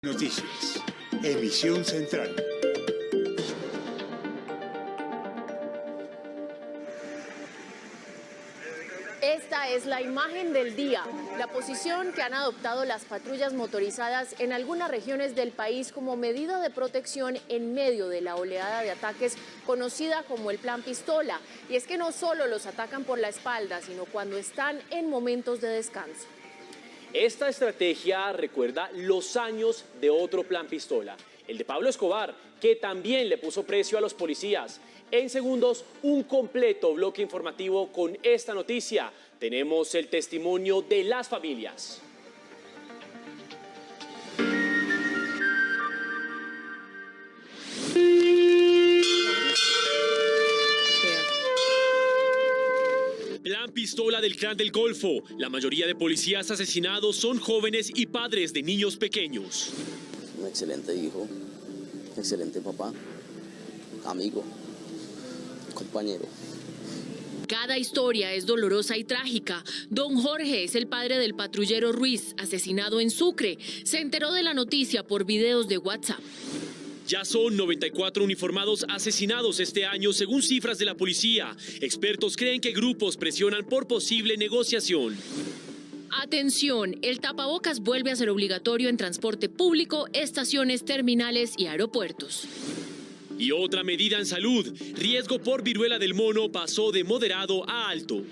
Noticias, emisión central. Esta es la imagen del día, la posición que han adoptado las patrullas motorizadas en algunas regiones del país como medida de protección en medio de la oleada de ataques conocida como el Plan Pistola. Y es que no solo los atacan por la espalda, sino cuando están en momentos de descanso. Esta estrategia recuerda los años de otro Plan Pistola, el de Pablo Escobar, que también le puso precio a los policías. En segundos, un completo bloque informativo con esta noticia. Tenemos el testimonio de las familias. Plan Pistola del Clan del Golfo. La mayoría de policías asesinados son jóvenes y padres de niños pequeños. Un excelente hijo, excelente papá, amigo, compañero. Cada historia es dolorosa y trágica. Don Jorge es el padre del patrullero Ruiz, asesinado en Sucre. Se enteró de la noticia por videos de WhatsApp. Ya son 94 uniformados asesinados este año, según cifras de la policía. Expertos creen que grupos presionan por posible negociación. Atención, el tapabocas vuelve a ser obligatorio en transporte público, estaciones, terminales y aeropuertos. Y otra medida en salud, riesgo por viruela del mono pasó de moderado a alto.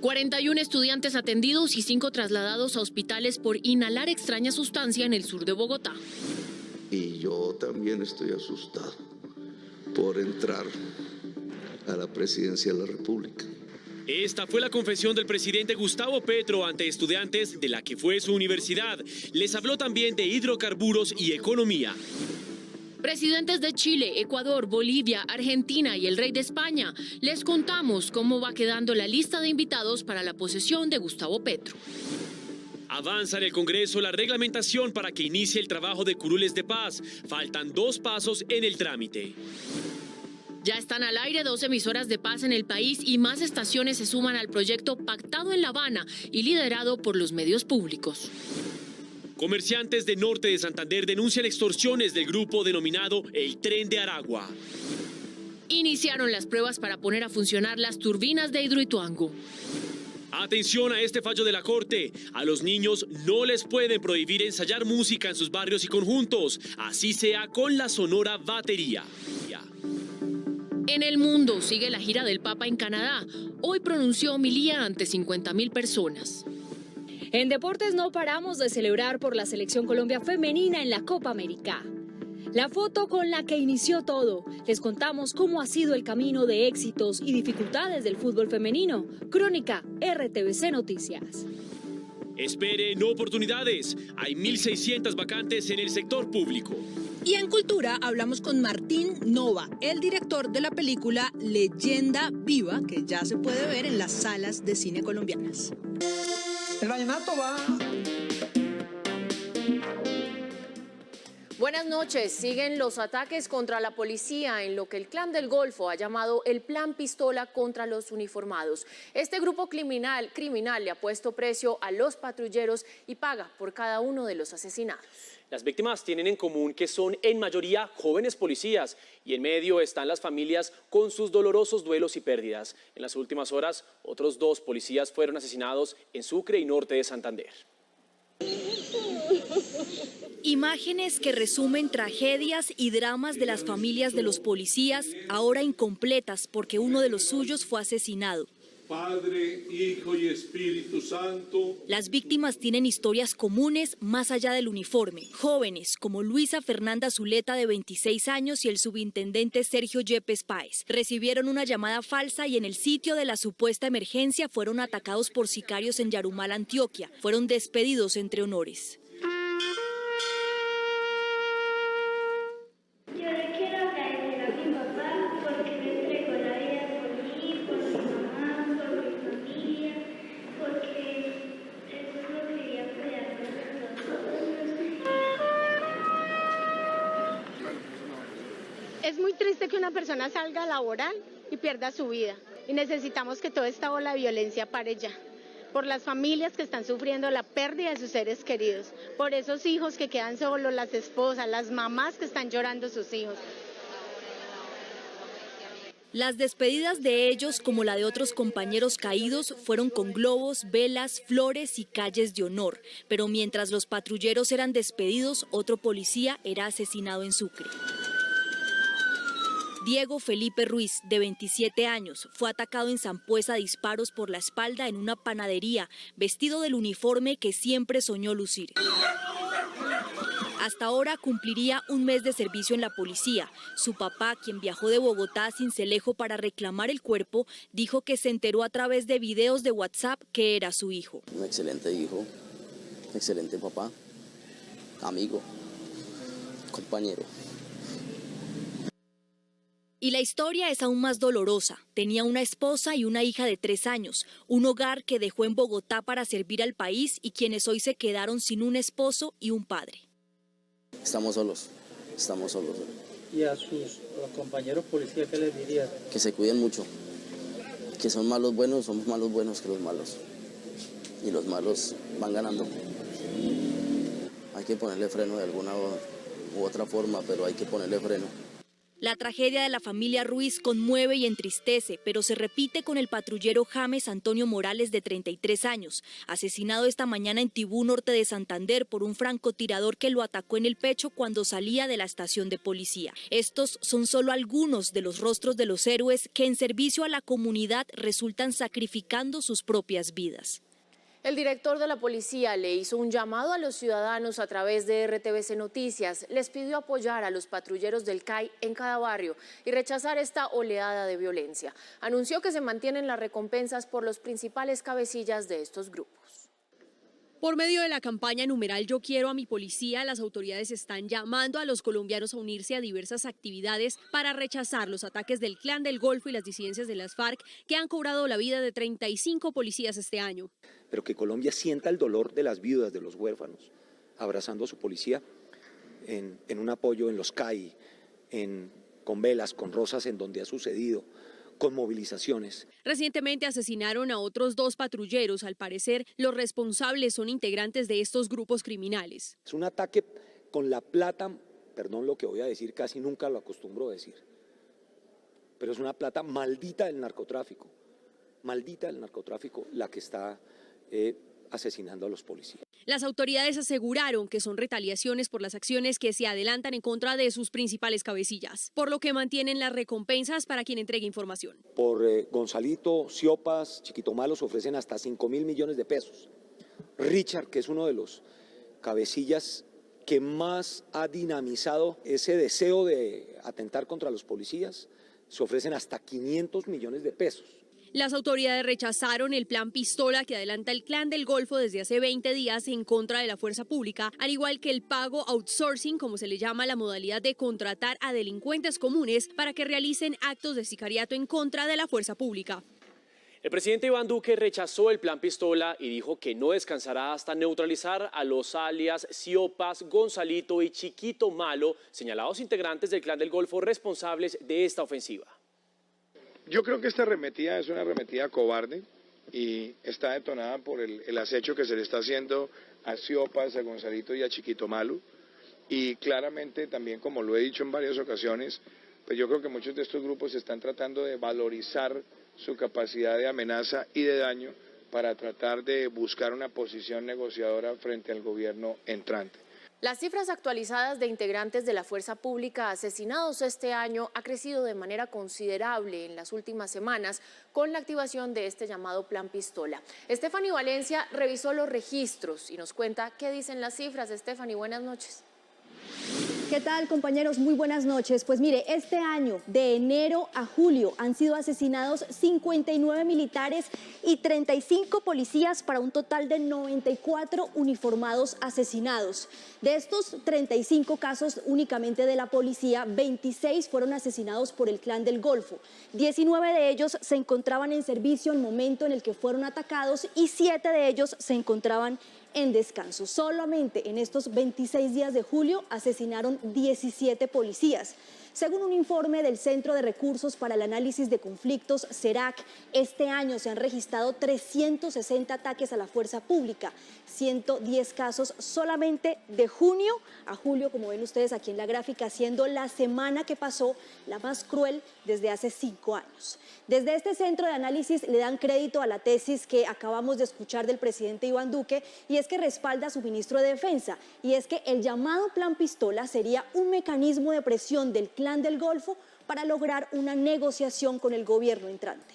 41 estudiantes atendidos y 5 trasladados a hospitales por inhalar extraña sustancia en el sur de Bogotá. Y yo también estoy asustado por entrar a la presidencia de la República. Esta fue la confesión del presidente Gustavo Petro ante estudiantes de la que fue su universidad. Les habló también de hidrocarburos y economía. Presidentes de Chile, Ecuador, Bolivia, Argentina y el rey de España. Les contamos cómo va quedando la lista de invitados para la posesión de Gustavo Petro. Avanza en el Congreso la reglamentación para que inicie el trabajo de curules de paz. Faltan 2 pasos en el trámite. Ya están al aire 2 emisoras de paz en el país y más estaciones se suman al proyecto pactado en La Habana y liderado por los medios públicos. Comerciantes de norte de Santander denuncian extorsiones del grupo denominado El Tren de Aragua. Iniciaron las pruebas para poner a funcionar las turbinas de Hidroituango. Atención a este fallo de la Corte. A los niños no les pueden prohibir ensayar música en sus barrios y conjuntos, así sea con la sonora batería. En el mundo sigue la gira del Papa en Canadá. Hoy pronunció homilía ante 50.000 personas. En deportes no paramos de celebrar por la selección Colombia femenina en la Copa América. La foto con la que inició todo. Les contamos cómo ha sido el camino de éxitos y dificultades del fútbol femenino. Crónica RTVC Noticias. Esperen oportunidades. Hay 1.600 vacantes en el sector público. Y en Cultura hablamos con Martín Nova, el director de la película Leyenda Viva, que ya se puede ver en las salas de cine colombianas. El vallenato va. Buenas noches. Siguen los ataques contra la policía en lo que el Clan del Golfo ha llamado el Plan Pistola contra los uniformados. Este grupo criminal le ha puesto precio a los patrulleros y paga por cada uno de los asesinados. Las víctimas tienen en común que son en mayoría jóvenes policías y en medio están las familias con sus dolorosos duelos y pérdidas. En las últimas horas, otros 2 policías fueron asesinados en Sucre y norte de Santander. Imágenes que resumen tragedias y dramas de las familias de los policías, ahora incompletas porque uno de los suyos fue asesinado. Padre, Hijo y Espíritu Santo. Las víctimas tienen historias comunes más allá del uniforme. Jóvenes como Luisa Fernanda Zuleta, de 26 años, y el subintendente Sergio Yepes Páez recibieron una llamada falsa y en el sitio de la supuesta emergencia fueron atacados por sicarios en Yarumal, Antioquia. Fueron despedidos entre honores. Es muy triste que una persona salga a laborar y pierda su vida. Y necesitamos que toda esta ola de violencia pare ya. por las familias que están sufriendo la pérdida de sus seres queridos, por esos hijos que quedan solos, las esposas, las mamás que están llorando sus hijos. Las despedidas de ellos, como la de otros compañeros caídos, fueron con globos, velas, flores y calles de honor. Pero mientras los patrulleros eran despedidos, otro policía era asesinado en Sucre. Diego Felipe Ruiz, de 27 años, fue atacado en Sampuesa a disparos por la espalda en una panadería, vestido del uniforme que siempre soñó lucir. Hasta ahora cumpliría un mes de servicio en la policía. Su papá, quien viajó de Bogotá a Sincelejo para reclamar el cuerpo, dijo que se enteró a través de videos de WhatsApp que era su hijo. Un excelente hijo, excelente papá, amigo, compañero. Y la historia es aún más dolorosa. Tenía una esposa y una hija de 3 años, un hogar que dejó en Bogotá para servir al país y quienes hoy se quedaron sin un esposo y un padre. Estamos solos. ¿Y a sus compañeros policías qué les diría? Que se cuiden mucho, que son malos buenos, somos malos buenos que los malos. Y los malos van ganando. Hay que ponerle freno de alguna u otra forma, pero hay que ponerle freno. La tragedia de la familia Ruiz conmueve y entristece, pero se repite con el patrullero James Antonio Morales, de 33 años, asesinado esta mañana en Tibú, norte de Santander, por un francotirador que lo atacó en el pecho cuando salía de la estación de policía. Estos son solo algunos de los rostros de los héroes que en servicio a la comunidad resultan sacrificando sus propias vidas. El director de la policía le hizo un llamado a los ciudadanos a través de RTVC Noticias. Les pidió apoyar a los patrulleros del CAI en cada barrio y rechazar esta oleada de violencia. Anunció que se mantienen las recompensas por los principales cabecillas de estos grupos. Por medio de la campaña numeral Yo quiero a mi policía, las autoridades están llamando a los colombianos a unirse a diversas actividades para rechazar los ataques del Clan del Golfo y las disidencias de las FARC que han cobrado la vida de 35 policías este año. Pero que Colombia sienta el dolor de las viudas, de los huérfanos, abrazando a su policía en un apoyo en los CAI, con velas, con rosas en donde ha sucedido, con movilizaciones. Recientemente asesinaron a otros 2 patrulleros. Al parecer, los responsables son integrantes de estos grupos criminales. Es un ataque con la plata, perdón lo que voy a decir, casi nunca lo acostumbro a decir, pero es una plata maldita del narcotráfico la que está asesinando a los policías. Las autoridades aseguraron que son retaliaciones por las acciones que se adelantan en contra de sus principales cabecillas, por lo que mantienen las recompensas para quien entregue información. Por Gonzalito, Siopas, Chiquito Malo se ofrecen hasta 5.000 millones de pesos. Richard, que es uno de los cabecillas que más ha dinamizado ese deseo de atentar contra los policías, se ofrecen hasta 500 millones de pesos. Las autoridades rechazaron el plan Pistola que adelanta el Clan del Golfo desde hace 20 días en contra de la fuerza pública, al igual que el pago outsourcing, como se le llama la modalidad de contratar a delincuentes comunes para que realicen actos de sicariato en contra de la fuerza pública. El presidente Iván Duque rechazó el plan Pistola y dijo que no descansará hasta neutralizar a los alias Siopas, Gonzalito y Chiquito Malo, señalados integrantes del Clan del Golfo responsables de esta ofensiva. Yo creo que esta arremetida es una arremetida cobarde y está detonada por el acecho que se le está haciendo a Siopas, a Gonzalito y a Chiquito Malo. Y claramente también, como lo he dicho en varias ocasiones, pues yo creo que muchos de estos grupos están tratando de valorizar su capacidad de amenaza y de daño para tratar de buscar una posición negociadora frente al gobierno entrante. Las cifras actualizadas de integrantes de la fuerza pública asesinados este año ha crecido de manera considerable en las últimas semanas con la activación de este llamado Plan Pistola. Stephanie Valencia revisó los registros y nos cuenta qué dicen las cifras. Stephanie, buenas noches. ¿Qué tal, compañeros? Muy buenas noches. Pues mire, este año, de enero a julio, han sido asesinados 59 militares y 35 policías para un total de 94 uniformados asesinados. De estos 35 casos únicamente de la policía, 26 fueron asesinados por el Clan del Golfo. 19 de ellos se encontraban en servicio en el momento en el que fueron atacados y 7 de ellos se encontraban en descanso. Solamente en estos 26 días de julio asesinaron 17 policías. Según un informe del Centro de Recursos para el Análisis de Conflictos, CERAC, este año se han registrado 360 ataques a la fuerza pública, 110 casos solamente de junio a julio, como ven ustedes aquí en la gráfica, siendo la semana que pasó la más cruel desde hace 5 años. Desde este centro de análisis le dan crédito a la tesis que acabamos de escuchar del presidente Iván Duque, y es que respalda a su ministro de Defensa, y es que el llamado Plan Pistola sería un mecanismo de presión del Clan del Golfo para lograr una negociación con el gobierno entrante.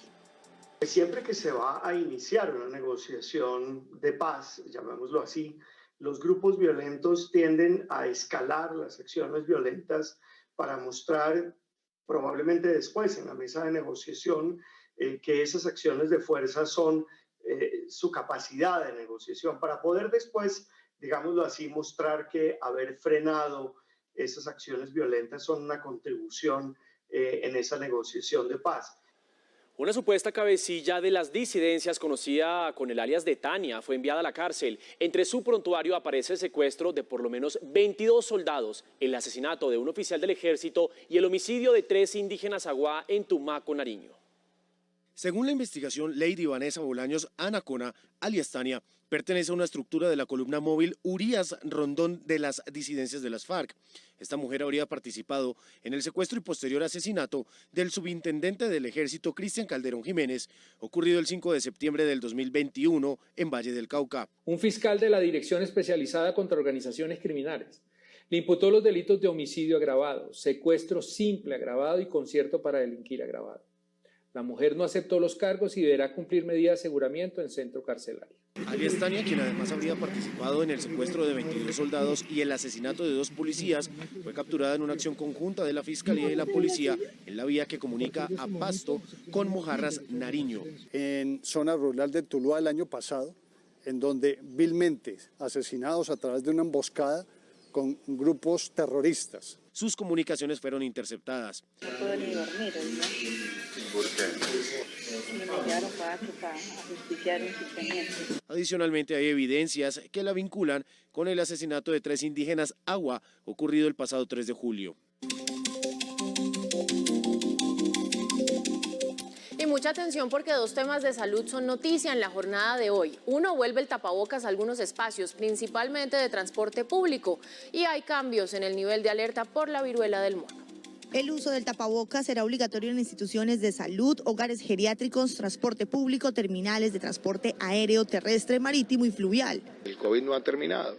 Siempre que se va a iniciar una negociación de paz, llamémoslo así, los grupos violentos tienden a escalar las acciones violentas para mostrar, probablemente después en la mesa de negociación, que esas acciones de fuerza son su capacidad de negociación, para poder después, digámoslo así, mostrar que haber frenado esas acciones violentas son una contribución en esa negociación de paz. Una supuesta cabecilla de las disidencias, conocida con el alias de Tania, fue enviada a la cárcel. Entre su prontuario aparece el secuestro de por lo menos 22 soldados, el asesinato de un oficial del ejército y el homicidio de 3 indígenas aguá en Tumaco, Nariño. Según la investigación, Lady Vanessa Bolaños Anacona, alias Tania, pertenece a una estructura de la columna móvil Urias Rondón de las disidencias de las FARC. Esta mujer habría participado en el secuestro y posterior asesinato del subintendente del ejército Cristian Calderón Jiménez, ocurrido el 5 de septiembre del 2021 en Valle del Cauca. Un fiscal de la Dirección Especializada contra Organizaciones Criminales le imputó los delitos de homicidio agravado, secuestro simple agravado y concierto para delinquir agravado. La mujer no aceptó los cargos y deberá cumplir medidas de aseguramiento en centro carcelario. Alias Tania, quien además habría participado en el secuestro de 22 soldados y el asesinato de 2 policías, fue capturada en una acción conjunta de la Fiscalía y la Policía en la vía que comunica a Pasto con Mojarras, Nariño. En zona rural de Tuluá el año pasado, en donde vilmente asesinados a través de una emboscada con grupos terroristas. Sus comunicaciones fueron interceptadas. No puedo ni dormir, ¿no? ¿Por qué? Me llevaron para justiciar un sufrimiento. Adicionalmente hay evidencias que la vinculan con el asesinato de 3 indígenas Agua, ocurrido el pasado 3 de julio. Y mucha atención porque 2 temas de salud son noticia en la jornada de hoy. Uno, vuelve el tapabocas a algunos espacios, principalmente de transporte público, y hay cambios en el nivel de alerta por la viruela del mono. El uso del tapabocas será obligatorio en instituciones de salud, hogares geriátricos, transporte público, terminales de transporte aéreo, terrestre, marítimo y fluvial. El COVID no ha terminado.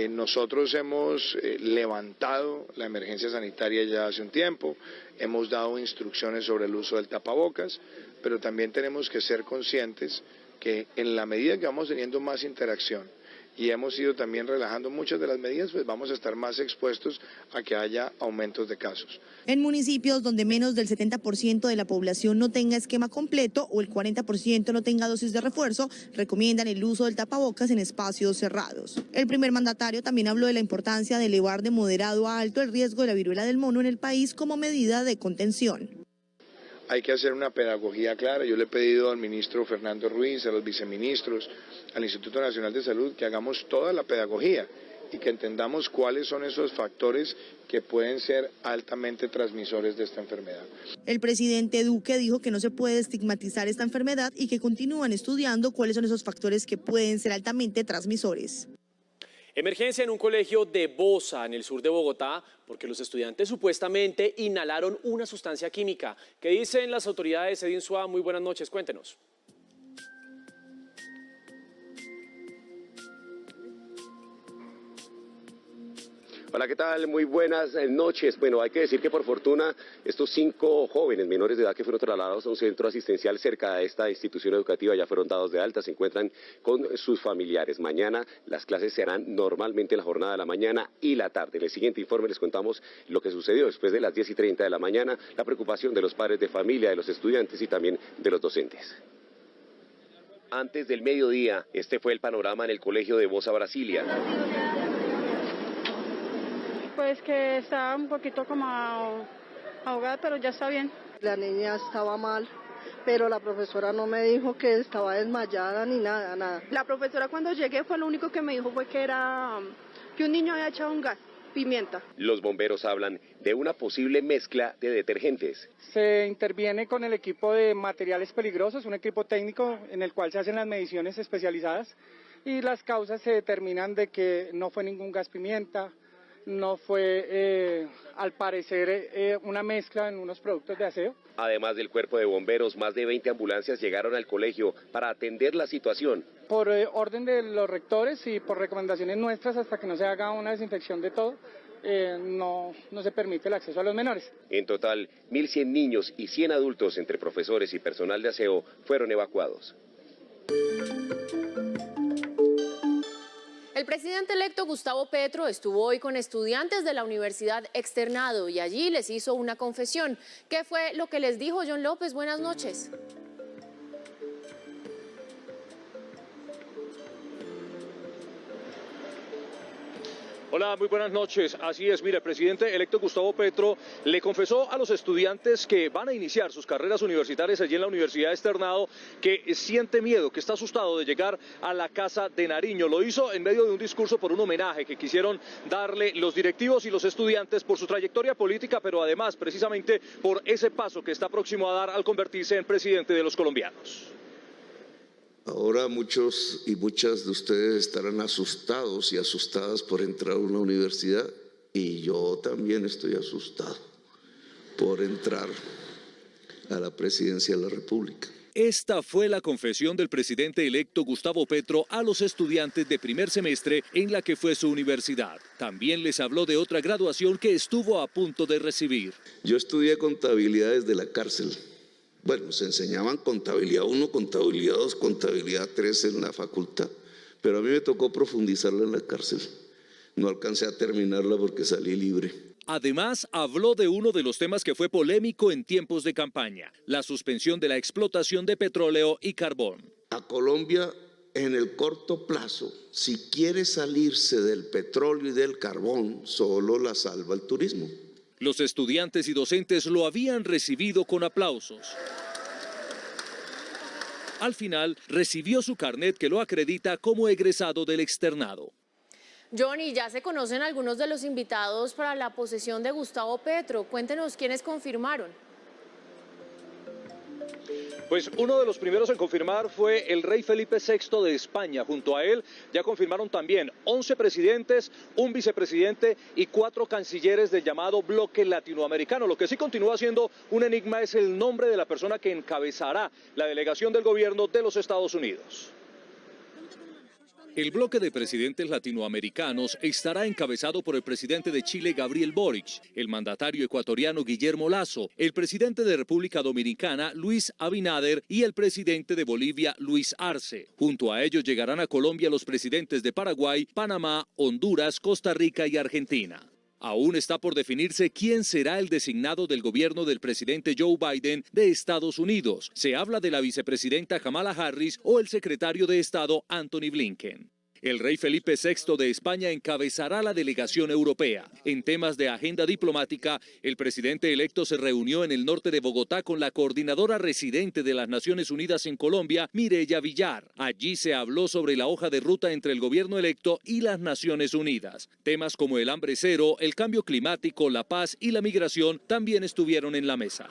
Nosotros hemos levantado la emergencia sanitaria ya hace un tiempo, hemos dado instrucciones sobre el uso del tapabocas, pero también tenemos que ser conscientes que en la medida que vamos teniendo más interacción y hemos ido también relajando muchas de las medidas, pues vamos a estar más expuestos a que haya aumentos de casos. En municipios donde menos del 70% de la población no tenga esquema completo o el 40% no tenga dosis de refuerzo, recomiendan el uso del tapabocas en espacios cerrados. El primer mandatario también habló de la importancia de elevar de moderado a alto el riesgo de la viruela del mono en el país como medida de contención. Hay que hacer una pedagogía clara. Yo le he pedido al ministro Fernando Ruiz, a los viceministros, al Instituto Nacional de Salud, que hagamos toda la pedagogía y que entendamos cuáles son esos factores que pueden ser altamente transmisores de esta enfermedad. El presidente Duque dijo que no se puede estigmatizar esta enfermedad y que continúan estudiando cuáles son esos factores que pueden ser altamente transmisores. Emergencia en un colegio de Bosa, en el sur de Bogotá, porque los estudiantes supuestamente inhalaron una sustancia química. ¿Qué dicen las autoridades? Edwin Suá, muy buenas noches, cuéntenos. Hola, ¿qué tal? Muy buenas noches. Bueno, hay que decir que por fortuna estos 5 jóvenes menores de edad que fueron trasladados a un centro asistencial cerca de esta institución educativa ya fueron dados de alta, se encuentran con sus familiares. Mañana las clases se harán normalmente en la jornada de la mañana y la tarde. En el siguiente informe les contamos lo que sucedió después de las 10:30 de la mañana, la preocupación de los padres de familia, de los estudiantes y también de los docentes. Antes del mediodía, este fue el panorama en el colegio de Bosa, Brasilia. Pues que estaba un poquito como ahogada, pero ya está bien. La niña estaba mal, pero la profesora no me dijo que estaba desmayada ni nada. La profesora cuando llegué fue lo único que me dijo fue que un niño había echado un gas. pimienta. Los bomberos hablan de una posible mezcla de detergentes. Se interviene con el equipo de materiales peligrosos, un equipo técnico en el cual se hacen las mediciones especializadas y las causas se determinan de que no fue ningún gas pimienta, no fue al parecer una mezcla en unos productos de aseo. Además del cuerpo de bomberos, más de 20 ambulancias llegaron al colegio para atender la situación. Por orden de los rectores y por recomendaciones nuestras, hasta que no se haga una desinfección de todo, no se permite el acceso a los menores. En total, 1.100 niños y 100 adultos, entre profesores y personal de aseo, fueron evacuados. El presidente electo Gustavo Petro estuvo hoy con estudiantes de la Universidad Externado y allí les hizo una confesión. ¿Qué fue lo que les dijo John López? Buenas noches. Hola, muy buenas noches. Así es, mire, el presidente electo Gustavo Petro le confesó a los estudiantes que van a iniciar sus carreras universitarias allí en la Universidad Externado que siente miedo, que está asustado de llegar a la Casa de Nariño. Lo hizo en medio de un discurso por un homenaje que quisieron darle los directivos y los estudiantes por su trayectoria política, pero además precisamente por ese paso que está próximo a dar al convertirse en presidente de los colombianos. Ahora muchos y muchas de ustedes estarán asustados y asustadas por entrar a una universidad, y yo también estoy asustado por entrar a la presidencia de la República. Esta fue la confesión del presidente electo Gustavo Petro a los estudiantes de primer semestre en la que fue su universidad. También les habló de otra graduación que estuvo a punto de recibir. Yo estudié contabilidad desde la cárcel. Bueno, se enseñaban contabilidad 1, contabilidad 2, contabilidad 3 en la facultad, pero a mí me tocó profundizarla en la cárcel. No alcancé a terminarla porque salí libre. Además, habló de uno de los temas que fue polémico en tiempos de campaña, la suspensión de la explotación de petróleo y carbón. A Colombia, en el corto plazo, si quiere salirse del petróleo y del carbón, solo la salva el turismo. Los estudiantes y docentes lo habían recibido con aplausos. Al final, recibió su carnet que lo acredita como egresado del externado. Johnny, ya se conocen algunos de los invitados para la posesión de Gustavo Petro. Cuéntenos quiénes confirmaron. Pues uno de los primeros en confirmar fue el rey Felipe VI de España. Junto a él ya confirmaron también 11 presidentes, un vicepresidente y 4 cancilleres del llamado bloque latinoamericano. Lo que sí continúa siendo un enigma es el nombre de la persona que encabezará la delegación del gobierno de los Estados Unidos. El bloque de presidentes latinoamericanos estará encabezado por el presidente de Chile, Gabriel Boric, el mandatario ecuatoriano Guillermo Lasso, el presidente de República Dominicana, Luis Abinader, y el presidente de Bolivia, Luis Arce. Junto a ellos llegarán a Colombia los presidentes de Paraguay, Panamá, Honduras, Costa Rica y Argentina. Aún está por definirse quién será el designado del gobierno del presidente Joe Biden de Estados Unidos. Se habla de la vicepresidenta Kamala Harris o el secretario de Estado Anthony Blinken. El rey Felipe VI de España encabezará la delegación europea. En temas de agenda diplomática, el presidente electo se reunió en el norte de Bogotá con la coordinadora residente de las Naciones Unidas en Colombia, Mireya Villar. Allí se habló sobre la hoja de ruta entre el gobierno electo y las Naciones Unidas. Temas como el hambre cero, el cambio climático, la paz y la migración también estuvieron en la mesa.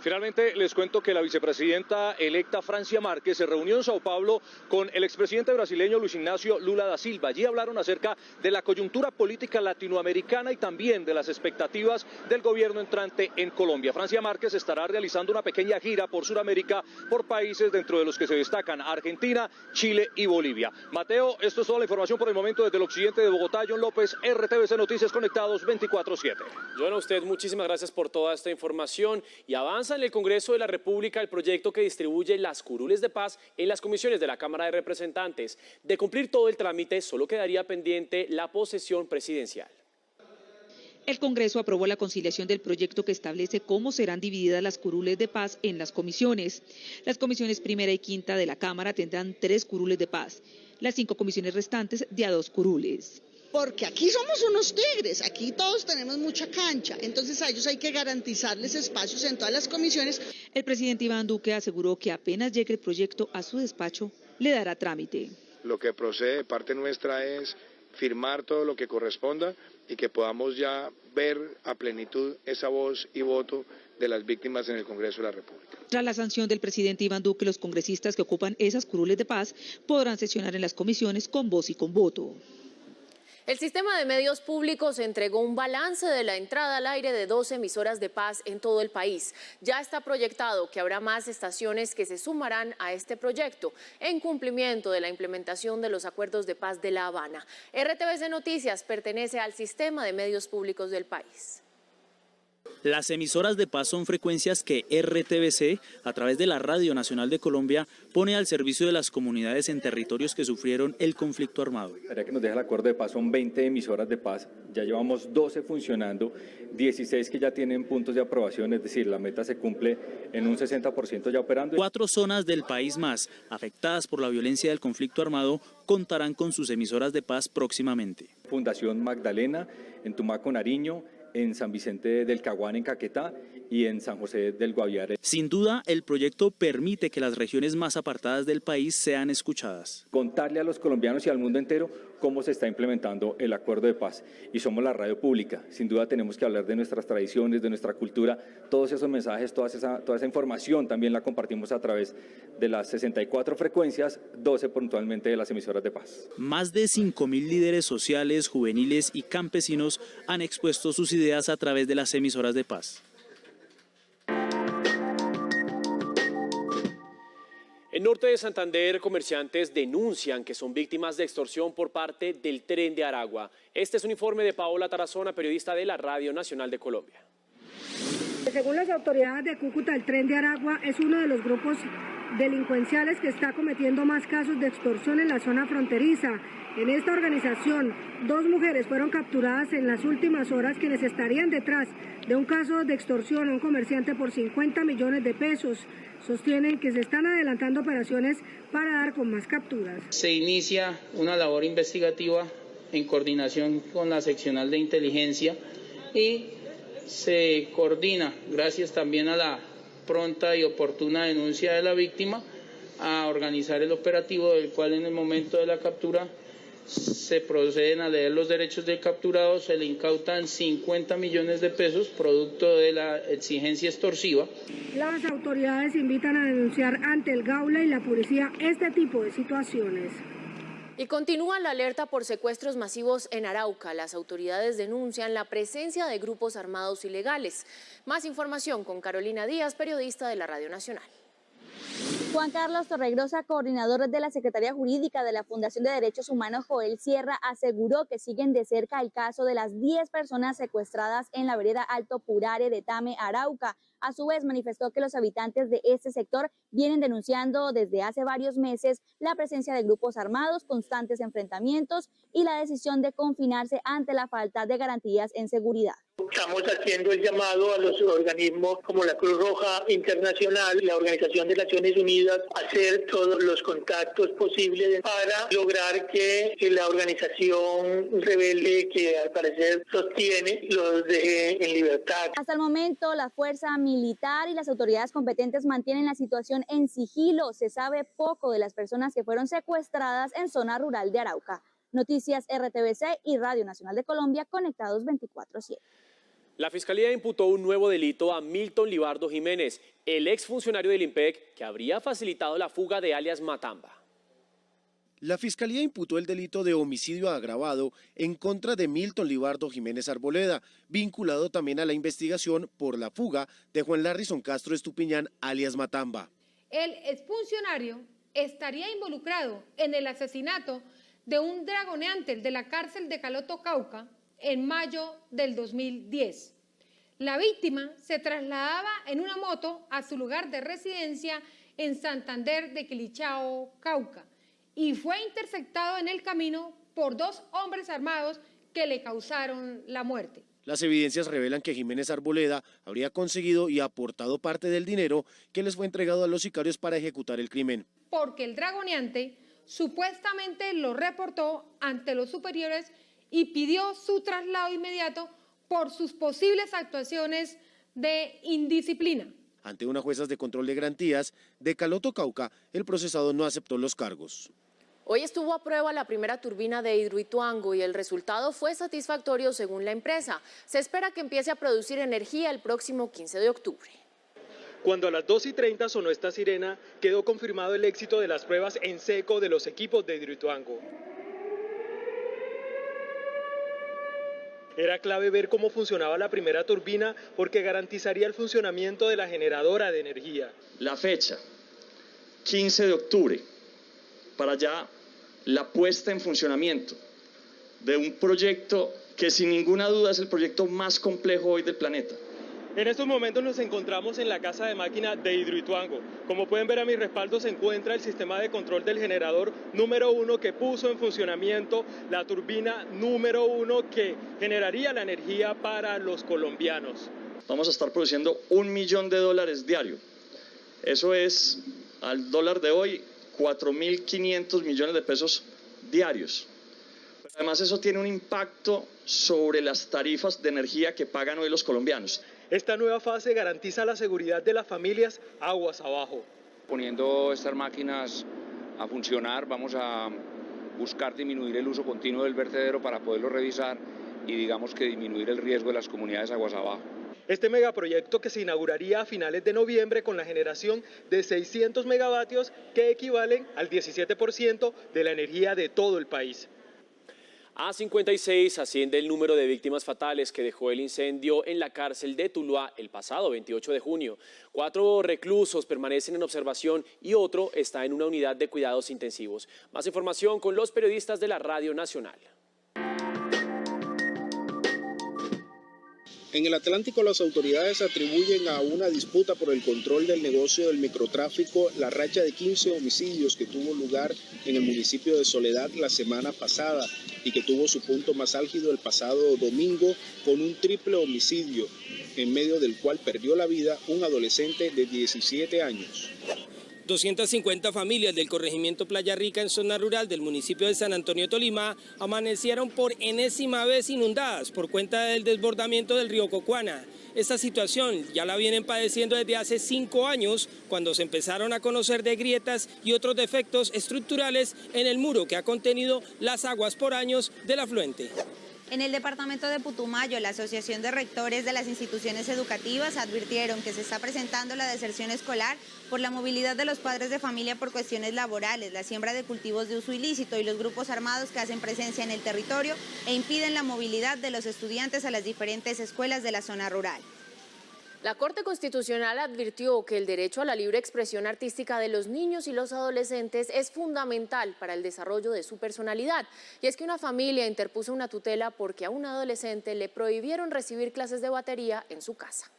Finalmente, les cuento que la vicepresidenta electa Francia Márquez se reunió en Sao Paulo con el expresidente brasileño Luis Ignacio Lula da Silva. Allí hablaron acerca de la coyuntura política latinoamericana y también de las expectativas del gobierno entrante en Colombia. Francia Márquez estará realizando una pequeña gira por Sudamérica, por países dentro de los que se destacan Argentina, Chile y Bolivia. Mateo, esto es toda la información por el momento desde el occidente de Bogotá. John López, RTVC Noticias Conectados 24/7. John, a usted muchísimas gracias por toda esta información y avanza en el Congreso de la República el proyecto que distribuye las curules de paz en las comisiones de la Cámara de Representantes. De cumplir todo el trámite, solo quedaría pendiente la posesión presidencial. El Congreso aprobó la conciliación del proyecto que establece cómo serán divididas las curules de paz en las comisiones. Las comisiones primera y quinta de la Cámara tendrán 3 curules de paz, las 5 comisiones restantes de a 2 curules. Porque aquí somos unos tigres, aquí todos tenemos mucha cancha, entonces a ellos hay que garantizarles espacios en todas las comisiones. El presidente Iván Duque aseguró que apenas llegue el proyecto a su despacho, le dará trámite. Lo que procede de parte nuestra es firmar todo lo que corresponda y que podamos ya ver a plenitud esa voz y voto de las víctimas en el Congreso de la República. Tras la sanción del presidente Iván Duque, los congresistas que ocupan esas curules de paz podrán sesionar en las comisiones con voz y con voto. El sistema de medios públicos entregó un balance de la entrada al aire de 2 emisoras de paz en todo el país. Ya está proyectado que habrá más estaciones que se sumarán a este proyecto en cumplimiento de la implementación de los acuerdos de paz de La Habana. RTVC Noticias pertenece al sistema de medios públicos del país. Las emisoras de paz son frecuencias que RTVC, a través de la Radio Nacional de Colombia, pone al servicio de las comunidades en territorios que sufrieron el conflicto armado. La tarea que nos deja el acuerdo de paz son 20 emisoras de paz, ya llevamos 12 funcionando, 16 que ya tienen puntos de aprobación, es decir, la meta se cumple en un 60% ya operando. 4 zonas del país más afectadas por la violencia del conflicto armado contarán con sus emisoras de paz próximamente. Fundación Magdalena, en Tumaco, Nariño, en San Vicente del Caguán, en Caquetá, y en San José del Guaviare. Sin duda, el proyecto permite que las regiones más apartadas del país sean escuchadas. Contarle a los colombianos y al mundo entero cómo se está implementando el acuerdo de paz. Y somos la radio pública. Sin duda tenemos que hablar de nuestras tradiciones, de nuestra cultura. Todos esos mensajes, toda esa información también la compartimos a través de las 64 frecuencias, 12 puntualmente de las emisoras de paz. Más de 5.000 líderes sociales, juveniles y campesinos han expuesto sus ideas a través de las emisoras de paz. En norte de Santander, comerciantes denuncian que son víctimas de extorsión por parte del Tren de Aragua. Este es un informe de Paola Tarazona, periodista de la Radio Nacional de Colombia. Según las autoridades de Cúcuta, el Tren de Aragua es uno de los grupos delincuenciales que está cometiendo más casos de extorsión en la zona fronteriza. En esta organización, 2 mujeres fueron capturadas en las últimas horas, quienes estarían detrás de un caso de extorsión a un comerciante por 50 millones de pesos. Sostienen que se están adelantando operaciones para dar con más capturas. Se inicia una labor investigativa en coordinación con la seccional de inteligencia y se coordina, gracias también a la pronta y oportuna denuncia de la víctima, a organizar el operativo del cual en el momento de la captura se proceden a leer los derechos del capturado, se le incautan 50 millones de pesos producto de la exigencia extorsiva. Las autoridades invitan a denunciar ante el Gaula y la policía este tipo de situaciones. Y continúa la alerta por secuestros masivos en Arauca. Las autoridades denuncian la presencia de grupos armados ilegales. Más información con Carolina Díaz, periodista de la Radio Nacional. Juan Carlos Torregrosa, coordinador de la Secretaría Jurídica de la Fundación de Derechos Humanos Joel Sierra, aseguró que siguen de cerca el caso de las 10 personas secuestradas en la vereda Alto Purare de Tame, Arauca. A su vez, manifestó que los habitantes de este sector vienen denunciando desde hace varios meses la presencia de grupos armados, constantes enfrentamientos y la decisión de confinarse ante la falta de garantías en seguridad. Estamos haciendo el llamado a los organismos como la Cruz Roja Internacional, la Organización de Naciones Unidas, a hacer todos los contactos posibles para lograr que la organización rebelde que al parecer sostiene los deje en libertad. Hasta el momento, la fuerza militar y las autoridades competentes mantienen la situación en sigilo. Se sabe poco de las personas que fueron secuestradas en zona rural de Arauca. Noticias RTVC y Radio Nacional de Colombia, conectados 24/7. La Fiscalía imputó un nuevo delito a Milton Libardo Jiménez, el exfuncionario del IMPEC que habría facilitado la fuga de alias Matamba. La Fiscalía imputó el delito de homicidio agravado en contra de Milton Libardo Jiménez Arboleda, vinculado también a la investigación por la fuga de Juan Larrison Castro Estupiñán, alias Matamba. El exfuncionario estaría involucrado en el asesinato de un dragoneante de la cárcel de Caloto, Cauca, en mayo del 2010. La víctima se trasladaba en una moto a su lugar de residencia en Santander de Quilichao, Cauca, y fue interceptado en el camino por 2 hombres armados que le causaron la muerte. Las evidencias revelan que Jiménez Arboleda habría conseguido y aportado parte del dinero que les fue entregado a los sicarios para ejecutar el crimen. Porque el dragoneante supuestamente lo reportó ante los superiores y pidió su traslado inmediato por sus posibles actuaciones de indisciplina. Ante una jueza de control de garantías de Caloto, Cauca, el procesado no aceptó los cargos. Hoy estuvo a prueba la primera turbina de Hidroituango y el resultado fue satisfactorio según la empresa. Se espera que empiece a producir energía el próximo 15 de octubre. Cuando a las 2:30 sonó esta sirena, quedó confirmado el éxito de las pruebas en seco de los equipos de Hidroituango. Era clave ver cómo funcionaba la primera turbina porque garantizaría el funcionamiento de la generadora de energía. La fecha, 15 de octubre, para ya la puesta en funcionamiento de un proyecto que sin ninguna duda es el proyecto más complejo hoy del planeta. En estos momentos nos encontramos en la casa de máquina de Hidroituango. Como pueden ver a mi respaldo se encuentra el sistema de control del generador número 1 que puso en funcionamiento la turbina número 1 que generaría la energía para los colombianos. Vamos a estar produciendo $1 millón diario. Eso es, al dólar de hoy, 4.500 millones de pesos diarios. Pero además eso tiene un impacto sobre las tarifas de energía que pagan hoy los colombianos. Esta nueva fase garantiza la seguridad de las familias aguas abajo. Poniendo estas máquinas a funcionar, vamos a buscar disminuir el uso continuo del vertedero para poderlo revisar y digamos que disminuir el riesgo de las comunidades aguas abajo. Este megaproyecto que se inauguraría a finales de noviembre con la generación de 600 megavatios que equivalen al 17% de la energía de todo el país. A 56 asciende el número de víctimas fatales que dejó el incendio en la cárcel de Tuluá el pasado 28 de junio. 4 reclusos permanecen en observación y otro está en una unidad de cuidados intensivos. Más información con los periodistas de la Radio Nacional. En el Atlántico, las autoridades atribuyen a una disputa por el control del negocio del microtráfico la racha de 15 homicidios que tuvo lugar en el municipio de Soledad la semana pasada y que tuvo su punto más álgido el pasado domingo con un triple homicidio, en medio del cual perdió la vida un adolescente de 17 años. 250 familias del corregimiento Playa Rica en zona rural del municipio de San Antonio, Tolima, amanecieron por enésima vez inundadas por cuenta del desbordamiento del río Cocuana. Esta situación ya la vienen padeciendo desde hace 5 años, cuando se empezaron a conocer de grietas y otros defectos estructurales en el muro que ha contenido las aguas por años del afluente. En el departamento de Putumayo, la Asociación de Rectores de las Instituciones Educativas advirtieron que se está presentando la deserción escolar por la movilidad de los padres de familia por cuestiones laborales, la siembra de cultivos de uso ilícito y los grupos armados que hacen presencia en el territorio e impiden la movilidad de los estudiantes a las diferentes escuelas de la zona rural. La Corte Constitucional advirtió que el derecho a la libre expresión artística de los niños y los adolescentes es fundamental para el desarrollo de su personalidad. Y es que una familia interpuso una tutela porque a un adolescente le prohibieron recibir clases de batería en su casa.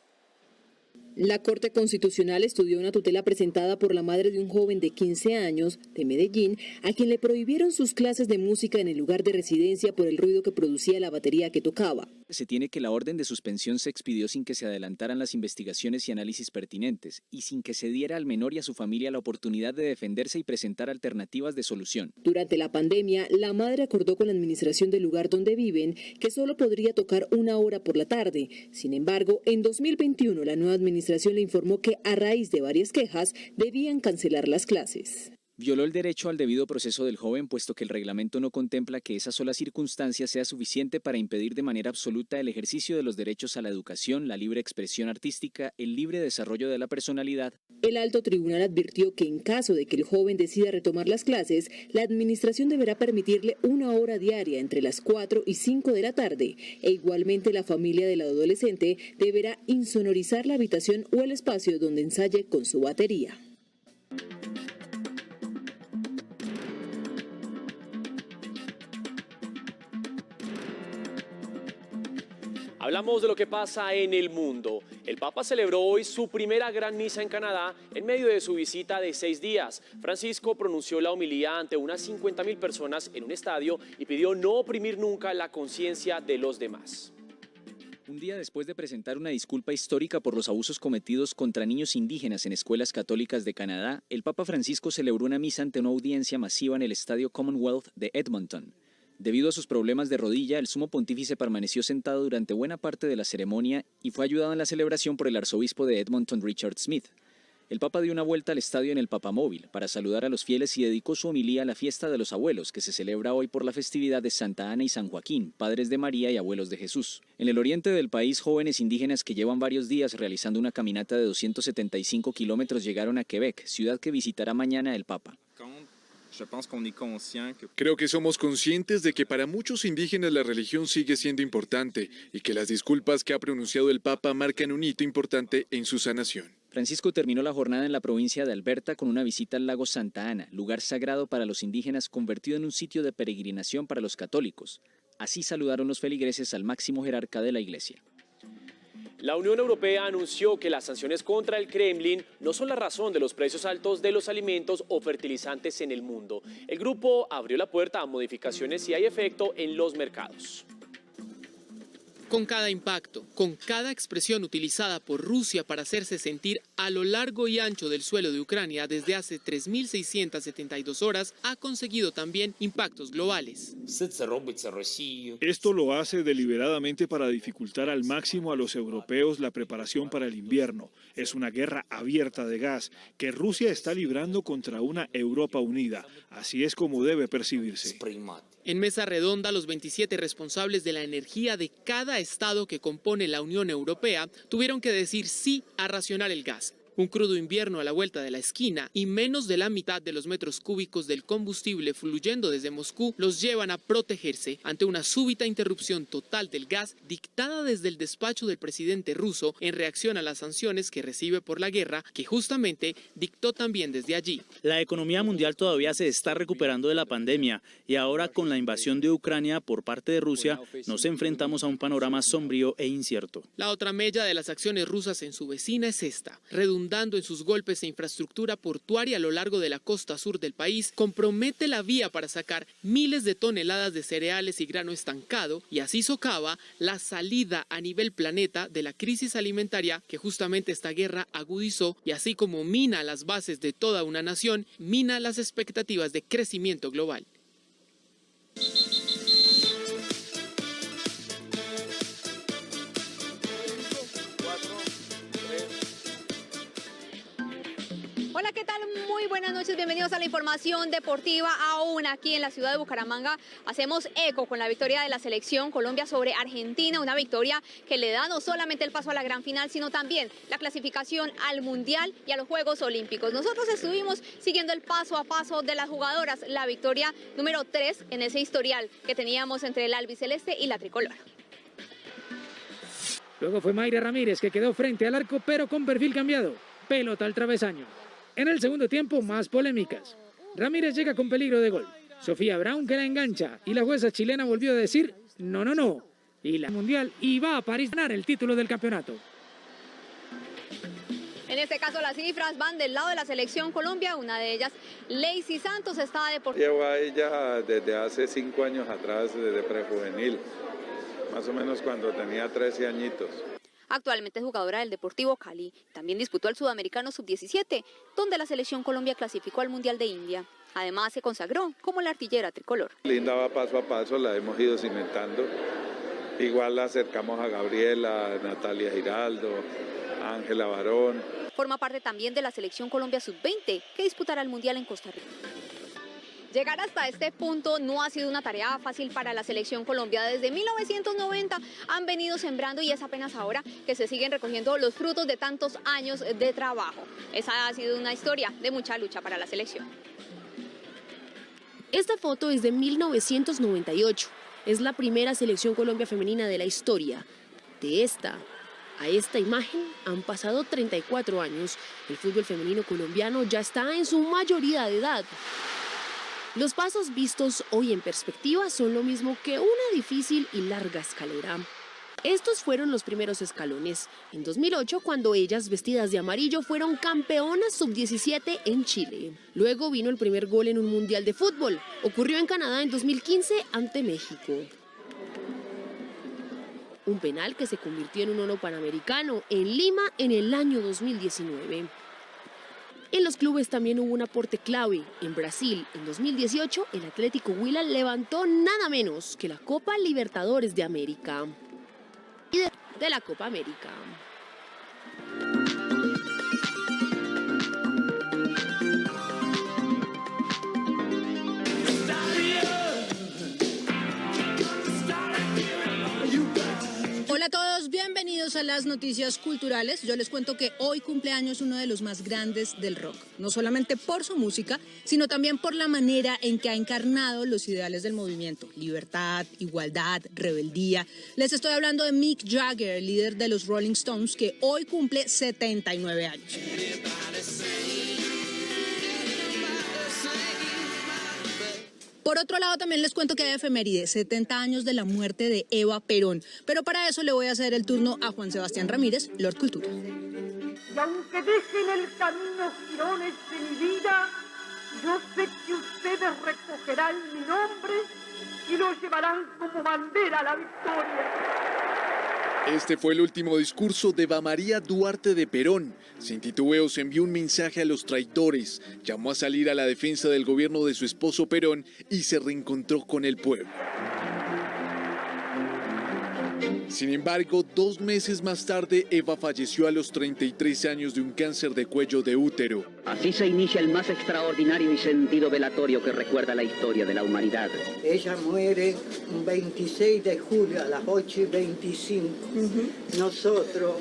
La Corte Constitucional estudió una tutela presentada por la madre de un joven de 15 años de Medellín, a quien le prohibieron sus clases de música en el lugar de residencia por el ruido que producía la batería que tocaba. Se tiene que la orden de suspensión se expidió sin que se adelantaran las investigaciones y análisis pertinentes y sin que se diera al menor y a su familia la oportunidad de defenderse y presentar alternativas de solución. Durante la pandemia, la madre acordó con la administración del lugar donde viven que solo podría tocar 1 hora por la tarde. Sin embargo, en 2021 la nueva administración le informó que a raíz de varias quejas debían cancelar las clases. Violó el derecho al debido proceso del joven, puesto que el reglamento no contempla que esa sola circunstancia sea suficiente para impedir de manera absoluta el ejercicio de los derechos a la educación, la libre expresión artística, el libre desarrollo de la personalidad. El alto tribunal advirtió que en caso de que el joven decida retomar las clases, la administración deberá permitirle 1 hora diaria entre las 4 y 5 de la tarde, e igualmente la familia del adolescente deberá insonorizar la habitación o el espacio donde ensaye con su batería. Hablamos de lo que pasa en el mundo. El Papa celebró hoy su primera gran misa en Canadá en medio de su visita de 6 días. Francisco pronunció la homilía ante unas 50,000 personas en un estadio y pidió no oprimir nunca la conciencia de los demás. Un día después de presentar una disculpa histórica por los abusos cometidos contra niños indígenas en escuelas católicas de Canadá, el Papa Francisco celebró una misa ante una audiencia masiva en el estadio Commonwealth de Edmonton. Debido a sus problemas de rodilla, el sumo pontífice permaneció sentado durante buena parte de la ceremonia y fue ayudado en la celebración por el arzobispo de Edmonton, Richard Smith. El Papa dio una vuelta al estadio en el Papamóvil para saludar a los fieles y dedicó su homilía a la fiesta de los abuelos, que se celebra hoy por la festividad de Santa Ana y San Joaquín, padres de María y abuelos de Jesús. En el oriente del país, jóvenes indígenas que llevan varios días realizando una caminata de 275 kilómetros llegaron a Quebec, ciudad que visitará mañana el Papa. Creo que somos conscientes de que para muchos indígenas la religión sigue siendo importante y que las disculpas que ha pronunciado el Papa marcan un hito importante en su sanación. Francisco terminó la jornada en la provincia de Alberta con una visita al lago Santa Ana, lugar sagrado para los indígenas convertido en un sitio de peregrinación para los católicos. Así saludaron los feligreses al máximo jerarca de la iglesia. La Unión Europea anunció que las sanciones contra el Kremlin no son la razón de los precios altos de los alimentos o fertilizantes en el mundo. El grupo abrió la puerta a modificaciones si hay efecto en los mercados. Con cada impacto, con cada expresión utilizada por Rusia para hacerse sentir a lo largo y ancho del suelo de Ucrania desde hace 3.672 horas, ha conseguido también impactos globales. Esto lo hace deliberadamente para dificultar al máximo a los europeos la preparación para el invierno. Es una guerra abierta de gas que Rusia está librando contra una Europa unida. Así es como debe percibirse. En mesa redonda, los 27 responsables de la energía de cada estado que compone la Unión Europea tuvieron que decir sí a racionar el gas. Un crudo invierno a la vuelta de la esquina y menos de la mitad de los metros cúbicos del combustible fluyendo desde Moscú los llevan a protegerse ante una súbita interrupción total del gas dictada desde el despacho del presidente ruso en reacción a las sanciones que recibe por la guerra que justamente dictó también desde allí. La economía mundial todavía se está recuperando de la pandemia y ahora con la invasión de Ucrania por parte de Rusia nos enfrentamos a un panorama sombrío e incierto. La otra mella de las acciones rusas en su vecina es esta, redundando en sus golpes a infraestructura portuaria a lo largo de la costa sur del país, compromete la vía para sacar miles de toneladas de cereales y grano estancado y así socava la salida a nivel planeta de la crisis alimentaria que justamente esta guerra agudizó y así como mina las bases de toda una nación, mina las expectativas de crecimiento global. Hola, ¿qué tal? Muy buenas noches, bienvenidos a la información deportiva. Aún aquí en la ciudad de Bucaramanga hacemos eco con la victoria de la selección Colombia sobre Argentina, una victoria que le da no solamente el paso a la gran final, sino también la clasificación al Mundial y a los Juegos Olímpicos. Nosotros estuvimos siguiendo el paso a paso de las jugadoras, la victoria número 3 en ese historial que teníamos entre el albiceleste y la tricolor. Luego fue Mayra Ramírez que quedó frente al arco pero con perfil cambiado, pelota al travesaño. En el segundo tiempo, más polémicas. Ramírez llega con peligro de gol. Sofía Brown que la engancha y la jueza chilena volvió a decir no, no, no. Y la Mundial y va a París a ganar el título del campeonato. En este caso las cifras van del lado de la selección Colombia, una de ellas, Lacey Santos, está deportiva. Llevo a ella desde hace 5 años atrás, desde prejuvenil, más o menos cuando tenía 13 añitos. Actualmente es jugadora del Deportivo Cali. También disputó el Sudamericano Sub-17, donde la selección Colombia clasificó al Mundial de India. Además se consagró como la artillera tricolor. Linda va paso a paso, la hemos ido cimentando. Igual la acercamos a Gabriela, Natalia Giraldo, Ángela Barón. Forma parte también de la selección Colombia Sub-20, que disputará el Mundial en Costa Rica. Llegar hasta este punto no ha sido una tarea fácil para la selección Colombia. Desde 1990 han venido sembrando y es apenas ahora que se siguen recogiendo los frutos de tantos años de trabajo. Esa ha sido una historia de mucha lucha para la selección. Esta foto es de 1998. Es la primera selección Colombia femenina de la historia. De esta a esta imagen han pasado 34 años. El fútbol femenino colombiano ya está en su mayoría de edad. Los pasos vistos hoy en perspectiva son lo mismo que una difícil y larga escalera. Estos fueron los primeros escalones. En 2008, cuando ellas, vestidas de amarillo, fueron campeonas sub-17 en Chile. Luego vino el primer gol en un mundial de fútbol. Ocurrió en Canadá en 2015 ante México. Un penal que se convirtió en un oro panamericano en Lima en el año 2019. En los clubes también hubo un aporte clave. En Brasil, en 2018, el Atlético Huila levantó nada menos que la Copa Libertadores de América. Y de la Copa América. Bienvenidos a las noticias culturales. Yo les cuento que hoy cumpleaños uno de los más grandes del rock, no solamente por su música, sino también por la manera en que ha encarnado los ideales del movimiento: libertad, igualdad, rebeldía. Les estoy hablando de Mick Jagger, líder de los Rolling Stones, que hoy cumple 79 años. Por otro lado, también les cuento que hay efeméride, 70 años de la muerte de Eva Perón. Pero para eso le voy a hacer el turno a Juan Sebastián Ramírez, Lord Cultura. Y aunque dejen el camino girones de mi vida, yo sé que ustedes recogerán mi nombre y lo llevarán como bandera a la victoria. Este fue el último discurso de Eva María Duarte de Perón. Sin titubeos envió un mensaje a los traidores, llamó a salir a la defensa del gobierno de su esposo Perón y se reencontró con el pueblo. Sin embargo, 2 meses más tarde, Eva falleció a los 33 años de un cáncer de cuello de útero. Así se inicia el más extraordinario y sentido velatorio que recuerda la historia de la humanidad. Ella muere un 26 de julio a las 8:25. Nosotros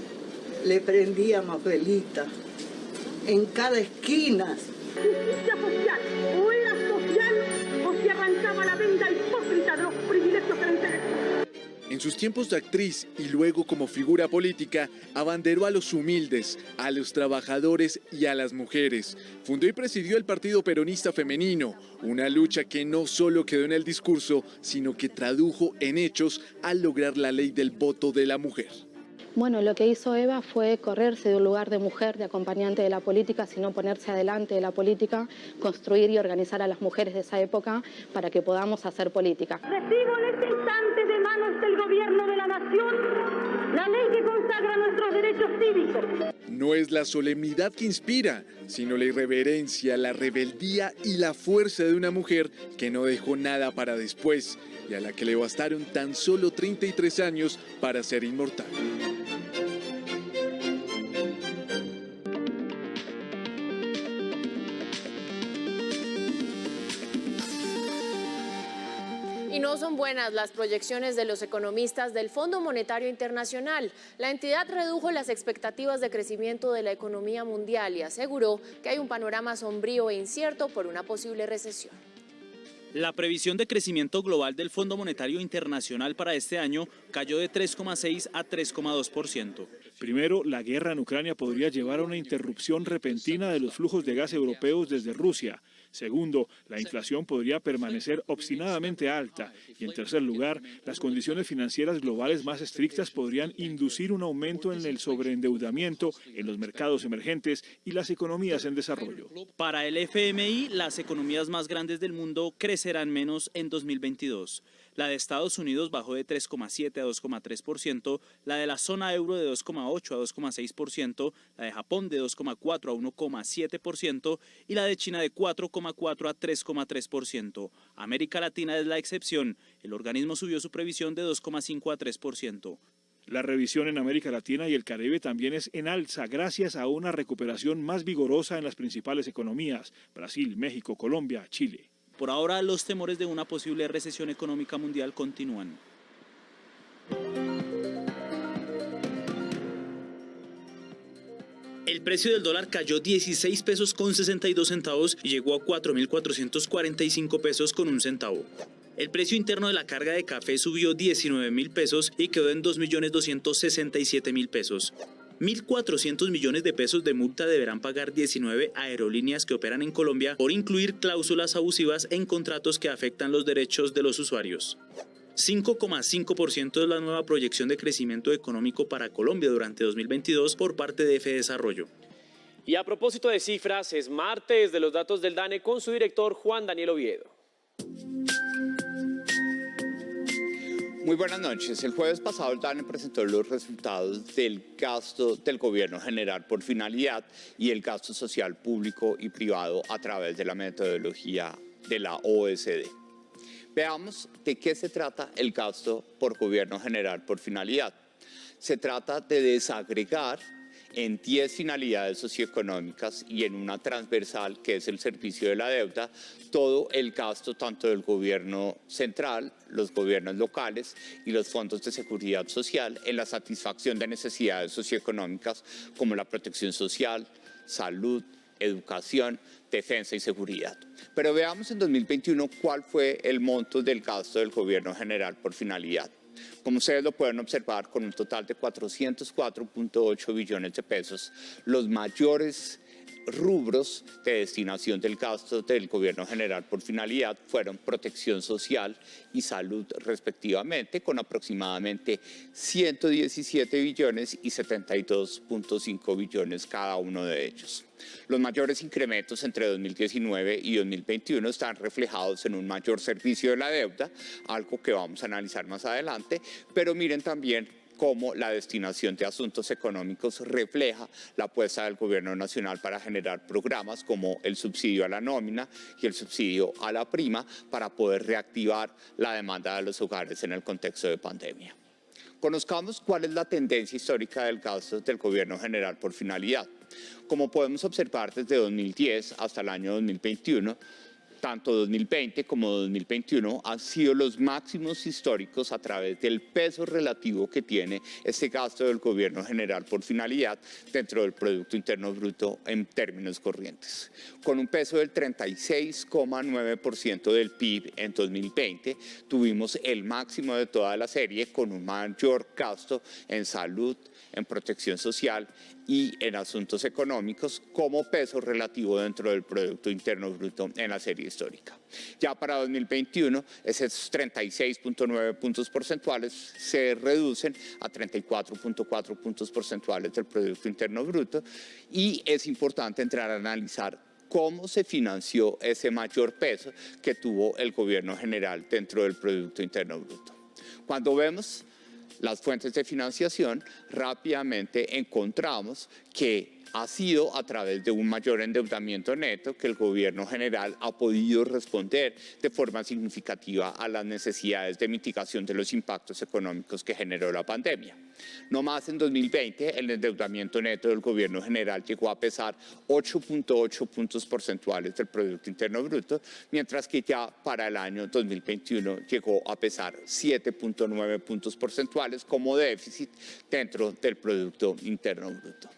le prendíamos velita en cada esquina. Justicia social, o era social o se arrancaba la venda hipócrita de los privilegios que la interesan. En sus tiempos de actriz y luego como figura política, abanderó a los humildes, a los trabajadores y a las mujeres. Fundó y presidió el Partido Peronista Femenino, una lucha que no solo quedó en el discurso, sino que tradujo en hechos al lograr la ley del voto de la mujer. Bueno, lo que hizo Eva fue correrse de un lugar de mujer, de acompañante de la política, sino ponerse adelante de la política, construir y organizar a las mujeres de esa época para que podamos hacer política. Recibo en este instante de manos del gobierno de la nación la ley que consagra nuestros derechos cívicos. No es la solemnidad que inspira, sino la irreverencia, la rebeldía y la fuerza de una mujer que no dejó nada para después y a la que le bastaron tan solo 33 años para ser inmortal. Y no son buenas las proyecciones de los economistas del Fondo Monetario Internacional. La entidad redujo las expectativas de crecimiento de la economía mundial y aseguró que hay un panorama sombrío e incierto por una posible recesión. La previsión de crecimiento global del Fondo Monetario Internacional para este año cayó de 3,6 a 3,2%. Primero, la guerra en Ucrania podría llevar a una interrupción repentina de los flujos de gas europeos desde Rusia. Segundo, la inflación podría permanecer obstinadamente alta. Y en tercer lugar, las condiciones financieras globales más estrictas podrían inducir un aumento en el sobreendeudamiento en los mercados emergentes y las economías en desarrollo. Para el FMI, las economías más grandes del mundo crecerán menos en 2022. La de Estados Unidos bajó de 3,7 a 2,3%, la de la zona euro de 2,8 a 2,6%, la de Japón de 2,4 a 1,7% y la de China de 4,4 a 3,3%. América Latina es la excepción. El organismo subió su previsión de 2,5 a 3%. La revisión en América Latina y el Caribe también es en alza gracias a una recuperación más vigorosa en las principales economías: Brasil, México, Colombia, Chile. Por ahora, los temores de una posible recesión económica mundial continúan. El precio del dólar cayó 16 pesos con 62 centavos y llegó a 4.445 pesos con un centavo. El precio interno de la carga de café subió 19.000 pesos y quedó en 2.267.000 pesos. 1.400 millones de pesos de multa deberán pagar 19 aerolíneas que operan en Colombia por incluir cláusulas abusivas en contratos que afectan los derechos de los usuarios. 5,5% es la nueva proyección de crecimiento económico para Colombia durante 2022 por parte de Fedesarrollo. Y a propósito de cifras, es martes de los datos del DANE con su director Juan Daniel Oviedo. Muy buenas noches. El jueves pasado el DANE presentó los resultados del gasto del gobierno general por finalidad y el gasto social público y privado a través de la metodología de la OECD. Veamos de qué se trata el gasto por gobierno general por finalidad. Se trata de desagregar en 10 finalidades socioeconómicas y en una transversal que es el servicio de la deuda, todo el gasto tanto del gobierno central, los gobiernos locales y los fondos de seguridad social en la satisfacción de necesidades socioeconómicas como la protección social, salud, educación, defensa y seguridad. Pero veamos en 2021 cuál fue el monto del gasto del gobierno general por finalidad. Como ustedes lo pueden observar, con un total de 404.8 billones de pesos, los mayores rubros de destinación del gasto del gobierno general por finalidad fueron protección social y salud respectivamente, con aproximadamente 117 billones y 72.5 billones cada uno de ellos. Los mayores incrementos entre 2019 y 2021 están reflejados en un mayor servicio de la deuda, algo que vamos a analizar más adelante, pero miren también cómo la destinación de asuntos económicos refleja la apuesta del gobierno nacional para generar programas como el subsidio a la nómina y el subsidio a la prima para poder reactivar la demanda de los hogares en el contexto de pandemia. Conozcamos cuál es la tendencia histórica del gasto del gobierno general por finalidad. Como podemos observar, desde 2010 hasta el año 2021, tanto 2020 como 2021 han sido los máximos históricos a través del peso relativo que tiene este gasto del gobierno general por finalidad dentro del Producto Interno Bruto en términos corrientes. Con un peso del 36,9% del PIB en 2020, tuvimos el máximo de toda la serie con un mayor gasto en salud, en protección social y en asuntos económicos como peso relativo dentro del Producto Interno Bruto en la serie histórica. Ya para 2021, esos 36.9 puntos porcentuales se reducen a 34.4 puntos porcentuales del Producto Interno Bruto y es importante entrar a analizar cómo se financió ese mayor peso que tuvo el gobierno general dentro del Producto Interno Bruto. Cuando vemos las fuentes de financiación, rápidamente encontramos que ha sido a través de un mayor endeudamiento neto que el gobierno general ha podido responder de forma significativa a las necesidades de mitigación de los impactos económicos que generó la pandemia. No más en 2020, el endeudamiento neto del gobierno general llegó a pesar 8.8 puntos porcentuales del Producto Interno Bruto, mientras que ya para el año 2021 llegó a pesar 7.9 puntos porcentuales como déficit dentro del Producto Interno Bruto.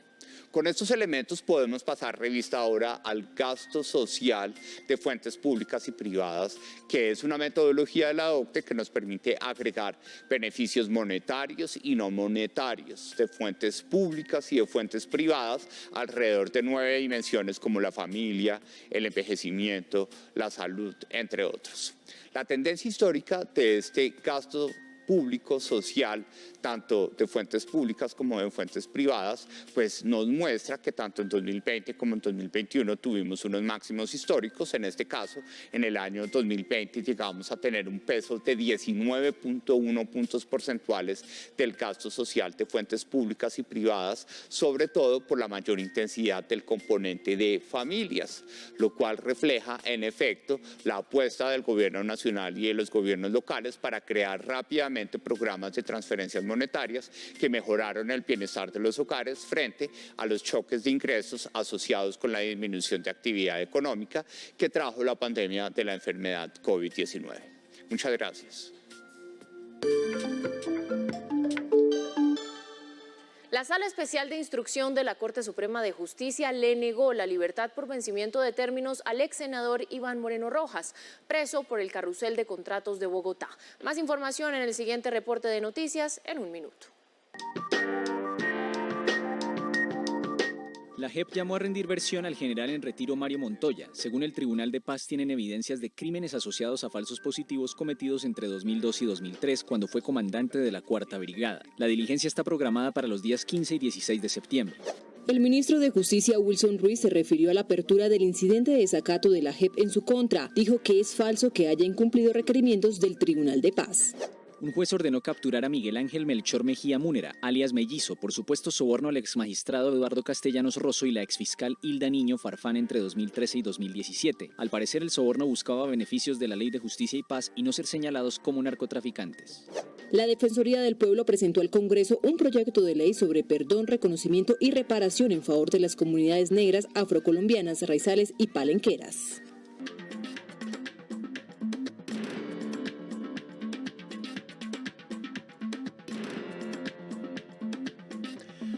Con estos elementos podemos pasar revista ahora al gasto social de fuentes públicas y privadas, que es una metodología de la OCDE que nos permite agregar beneficios monetarios y no monetarios de fuentes públicas y de fuentes privadas alrededor de 9 dimensiones como la familia, el envejecimiento, la salud, entre otros. La tendencia histórica de este gasto público, social, tanto de fuentes públicas como de fuentes privadas, pues nos muestra que tanto en 2020 como en 2021 tuvimos unos máximos históricos. En este caso, en el año 2020 llegamos a tener un peso de 19.1 puntos porcentuales del gasto social de fuentes públicas y privadas, sobre todo por la mayor intensidad del componente de familias, lo cual refleja en efecto la apuesta del gobierno nacional y de los gobiernos locales para crear rápidamente programas de transferencias monetarias que mejoraron el bienestar de los hogares frente a los choques de ingresos asociados con la disminución de actividad económica que trajo la pandemia de la enfermedad COVID-19. Muchas gracias. La Sala Especial de Instrucción de la Corte Suprema de Justicia le negó la libertad por vencimiento de términos al ex senador Iván Moreno Rojas, preso por el carrusel de contratos de Bogotá. Más información en el siguiente reporte de noticias en un minuto. La JEP llamó a rendir versión al general en retiro Mario Montoya. Según el Tribunal de Paz, tienen evidencias de crímenes asociados a falsos positivos cometidos entre 2002 y 2003, cuando fue comandante de la 4ª Brigada. La diligencia está programada para los días 15 y 16 de septiembre. El ministro de Justicia, Wilson Ruiz, se refirió a la apertura del incidente de desacato de la JEP en su contra. Dijo que es falso que haya incumplido requerimientos del Tribunal de Paz. Un juez ordenó capturar a Miguel Ángel Melchor Mejía Múnera, alias Mellizo, por supuesto soborno al exmagistrado Eduardo Castellanos Rosso y la exfiscal Hilda Niño Farfán entre 2013 y 2017. Al parecer, el soborno buscaba beneficios de la Ley de Justicia y Paz y no ser señalados como narcotraficantes. La Defensoría del Pueblo presentó al Congreso un proyecto de ley sobre perdón, reconocimiento y reparación en favor de las comunidades negras, afrocolombianas, raizales y palenqueras.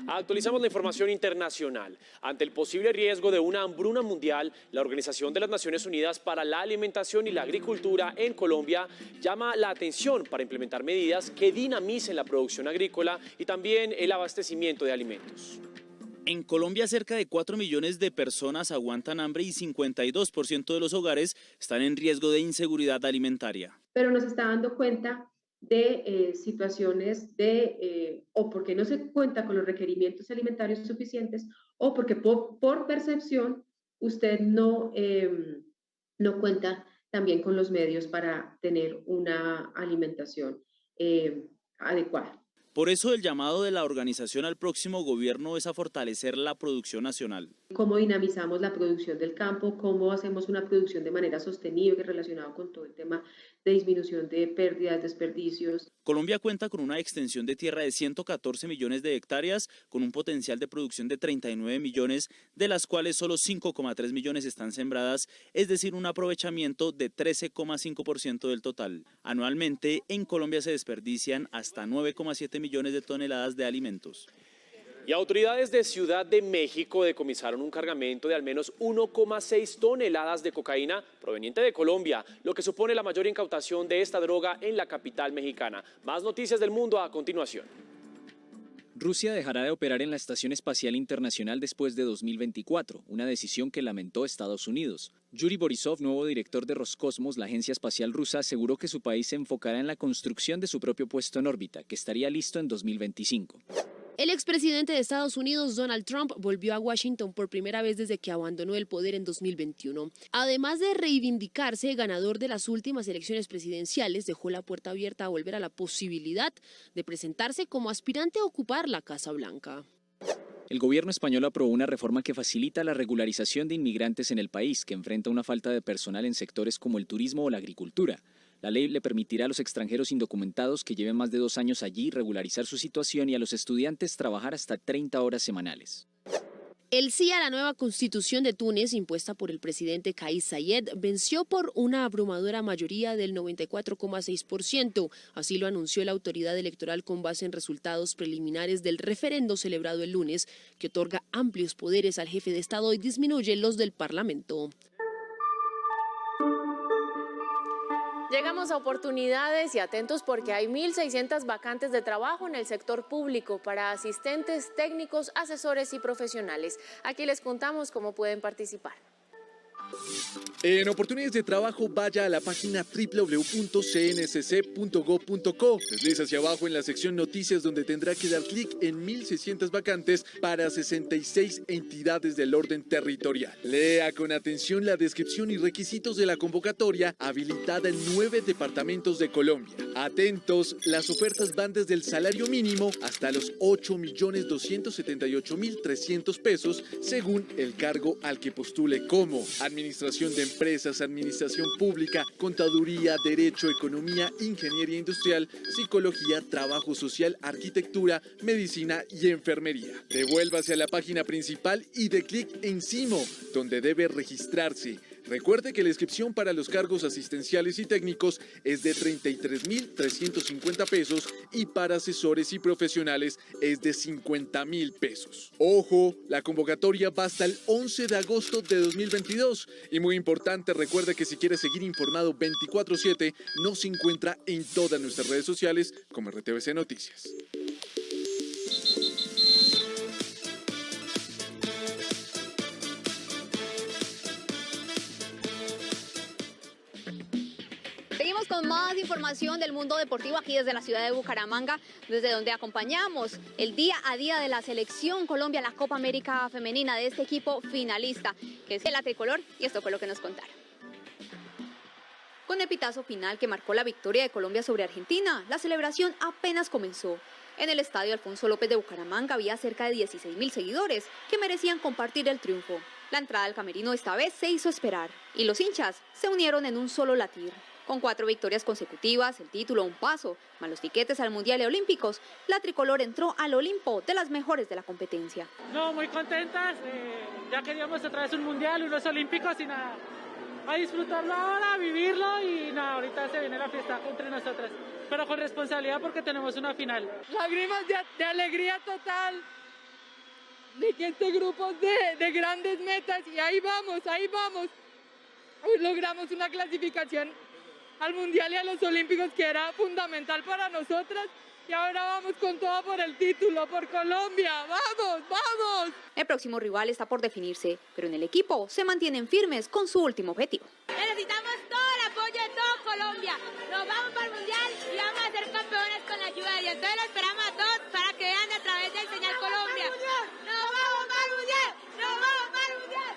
Actualizamos la información internacional. Ante el posible riesgo de una hambruna mundial, la Organización de las Naciones Unidas para la Alimentación y la Agricultura en Colombia llama la atención para implementar medidas que dinamicen la producción agrícola y también el abastecimiento de alimentos. En Colombia, cerca de 4 millones de personas aguantan hambre y 52% de los hogares están en riesgo de inseguridad alimentaria. Pero nos está dando cuenta de situaciones o porque no se cuenta con los requerimientos alimentarios suficientes o porque por percepción usted no cuenta también con los medios para tener una alimentación adecuada. Por eso el llamado de la organización al próximo gobierno es a fortalecer la producción nacional. Cómo dinamizamos la producción del campo, cómo hacemos una producción de manera sostenible relacionado con todo el tema de disminución de pérdidas, desperdicios. Colombia cuenta con una extensión de tierra de 114 millones de hectáreas, con un potencial de producción de 39 millones, de las cuales solo 5,3 millones están sembradas, es decir, un aprovechamiento de 13,5% del total. Anualmente, en Colombia se desperdician hasta 9,7 millones de toneladas de alimentos. Y autoridades de Ciudad de México decomisaron un cargamento de al menos 1,6 toneladas de cocaína proveniente de Colombia, lo que supone la mayor incautación de esta droga en la capital mexicana. Más noticias del mundo a continuación. Rusia dejará de operar en la Estación Espacial Internacional después de 2024, una decisión que lamentó Estados Unidos. Yuri Borisov, nuevo director de Roscosmos, la agencia espacial rusa, aseguró que su país se enfocará en la construcción de su propio puesto en órbita, que estaría listo en 2025. El expresidente de Estados Unidos, Donald Trump, volvió a Washington por primera vez desde que abandonó el poder en 2021. Además de reivindicarse ganador de las últimas elecciones presidenciales, dejó la puerta abierta a volver a la posibilidad de presentarse como aspirante a ocupar la Casa Blanca. El gobierno español aprobó una reforma que facilita la regularización de inmigrantes en el país, que enfrenta una falta de personal en sectores como el turismo o la agricultura. La ley le permitirá a los extranjeros indocumentados que lleven más de 2 años allí regularizar su situación y a los estudiantes trabajar hasta 30 horas semanales. El sí a la nueva constitución de Túnez, impuesta por el presidente Kais Saied, venció por una abrumadora mayoría del 94,6%. Así lo anunció la autoridad electoral con base en resultados preliminares del referendo celebrado el lunes, que otorga amplios poderes al jefe de Estado y disminuye los del Parlamento. Llegamos a oportunidades y atentos porque hay 1.600 vacantes de trabajo en el sector público para asistentes, técnicos, asesores y profesionales. Aquí les contamos cómo pueden participar. En oportunidades de trabajo, vaya a la página www.cnsc.gov.co. Desliza hacia abajo en la sección Noticias, donde tendrá que dar clic en 1.600 vacantes para 66 entidades del orden territorial. Lea con atención la descripción y requisitos de la convocatoria habilitada en 9 departamentos de Colombia. Atentos, las ofertas van desde el salario mínimo hasta los 8.278.300 pesos, según el cargo al que postule, como administración de empresas, administración pública, contaduría, derecho, economía, ingeniería industrial, psicología, trabajo social, arquitectura, medicina y enfermería. Devuélvase a la página principal y dé clic en Simo, donde debe registrarse. Recuerde que la inscripción para los cargos asistenciales y técnicos es de 33.350 pesos y para asesores y profesionales es de 50.000 pesos. Ojo, la convocatoria va hasta el 11 de agosto de 2022. Y muy importante, recuerde que si quiere seguir informado 24/7, nos encuentra en todas nuestras redes sociales como RTVC Noticias. Seguimos con más información del mundo deportivo aquí desde la ciudad de Bucaramanga, desde donde acompañamos el día a día de la selección Colombia, la Copa América Femenina, de este equipo finalista, que es el tricolor, y esto fue lo que nos contaron. Con el pitazo final que marcó la victoria de Colombia sobre Argentina, la celebración apenas comenzó. En el estadio Alfonso López de Bucaramanga había cerca de 16.000 seguidores que merecían compartir el triunfo. La entrada al camerino esta vez se hizo esperar y los hinchas se unieron en un solo latir. Con 4 victorias consecutivas, el título a un paso, más los tiquetes al Mundial y Olímpicos, la tricolor entró al Olimpo de las mejores de la competencia. No, muy contentas, ya queríamos otra vez un Mundial, unos Olímpicos y nada, a disfrutarlo ahora, a vivirlo y nada, ahorita se viene la fiesta entre nosotras, pero con responsabilidad porque tenemos una final. Lágrimas de alegría total de que este grupo de grandes metas y ahí vamos, hoy logramos una clasificación al Mundial y a los Olímpicos que era fundamental para nosotras y ahora vamos con todo por el título, por Colombia, ¡vamos, vamos! El próximo rival está por definirse, pero en el equipo se mantienen firmes con su último objetivo. Necesitamos todo el apoyo de todo Colombia, nos vamos para el Mundial y vamos a ser campeones con la ayuda de Dios, entonces lo esperamos a todos para que vean a través del Señal Colombia. ¡Nos vamos para el Mundial! ¡Nos vamos para el Mundial!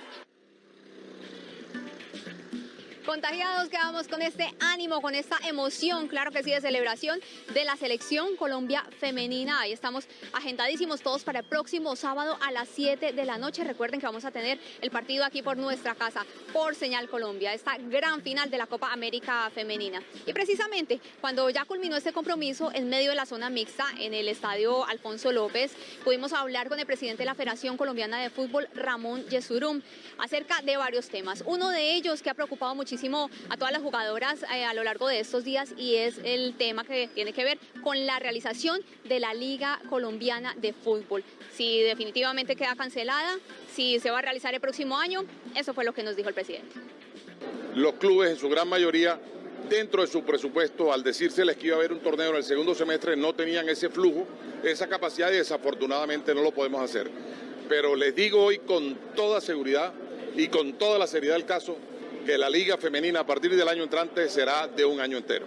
Contagiados quedamos con este ánimo, con esta emoción, claro que sí, de celebración de la selección Colombia femenina. Ahí estamos agendadísimos todos para el próximo sábado a las 7 de la noche. Recuerden que vamos a tener el partido aquí por nuestra casa, por Señal Colombia, esta gran final de la Copa América Femenina. Y precisamente cuando ya culminó este compromiso en medio de la zona mixta en el estadio Alfonso López, pudimos hablar con el presidente de la Federación Colombiana de Fútbol, Ramón Yesurum, acerca de varios temas. Uno de ellos que ha preocupado muchísimo a todas las jugadoras a lo largo de estos días y es el tema que tiene que ver con la realización de la Liga Colombiana de Fútbol. Si definitivamente queda cancelada, si se va a realizar el próximo año, eso fue lo que nos dijo el presidente. Los clubes en su gran mayoría, dentro de su presupuesto, al decírseles que iba a haber un torneo en el segundo semestre, no tenían ese flujo, esa capacidad y desafortunadamente no lo podemos hacer. Pero les digo hoy con toda seguridad y con toda la seriedad del caso, que la Liga Femenina a partir del año entrante será de un año entero.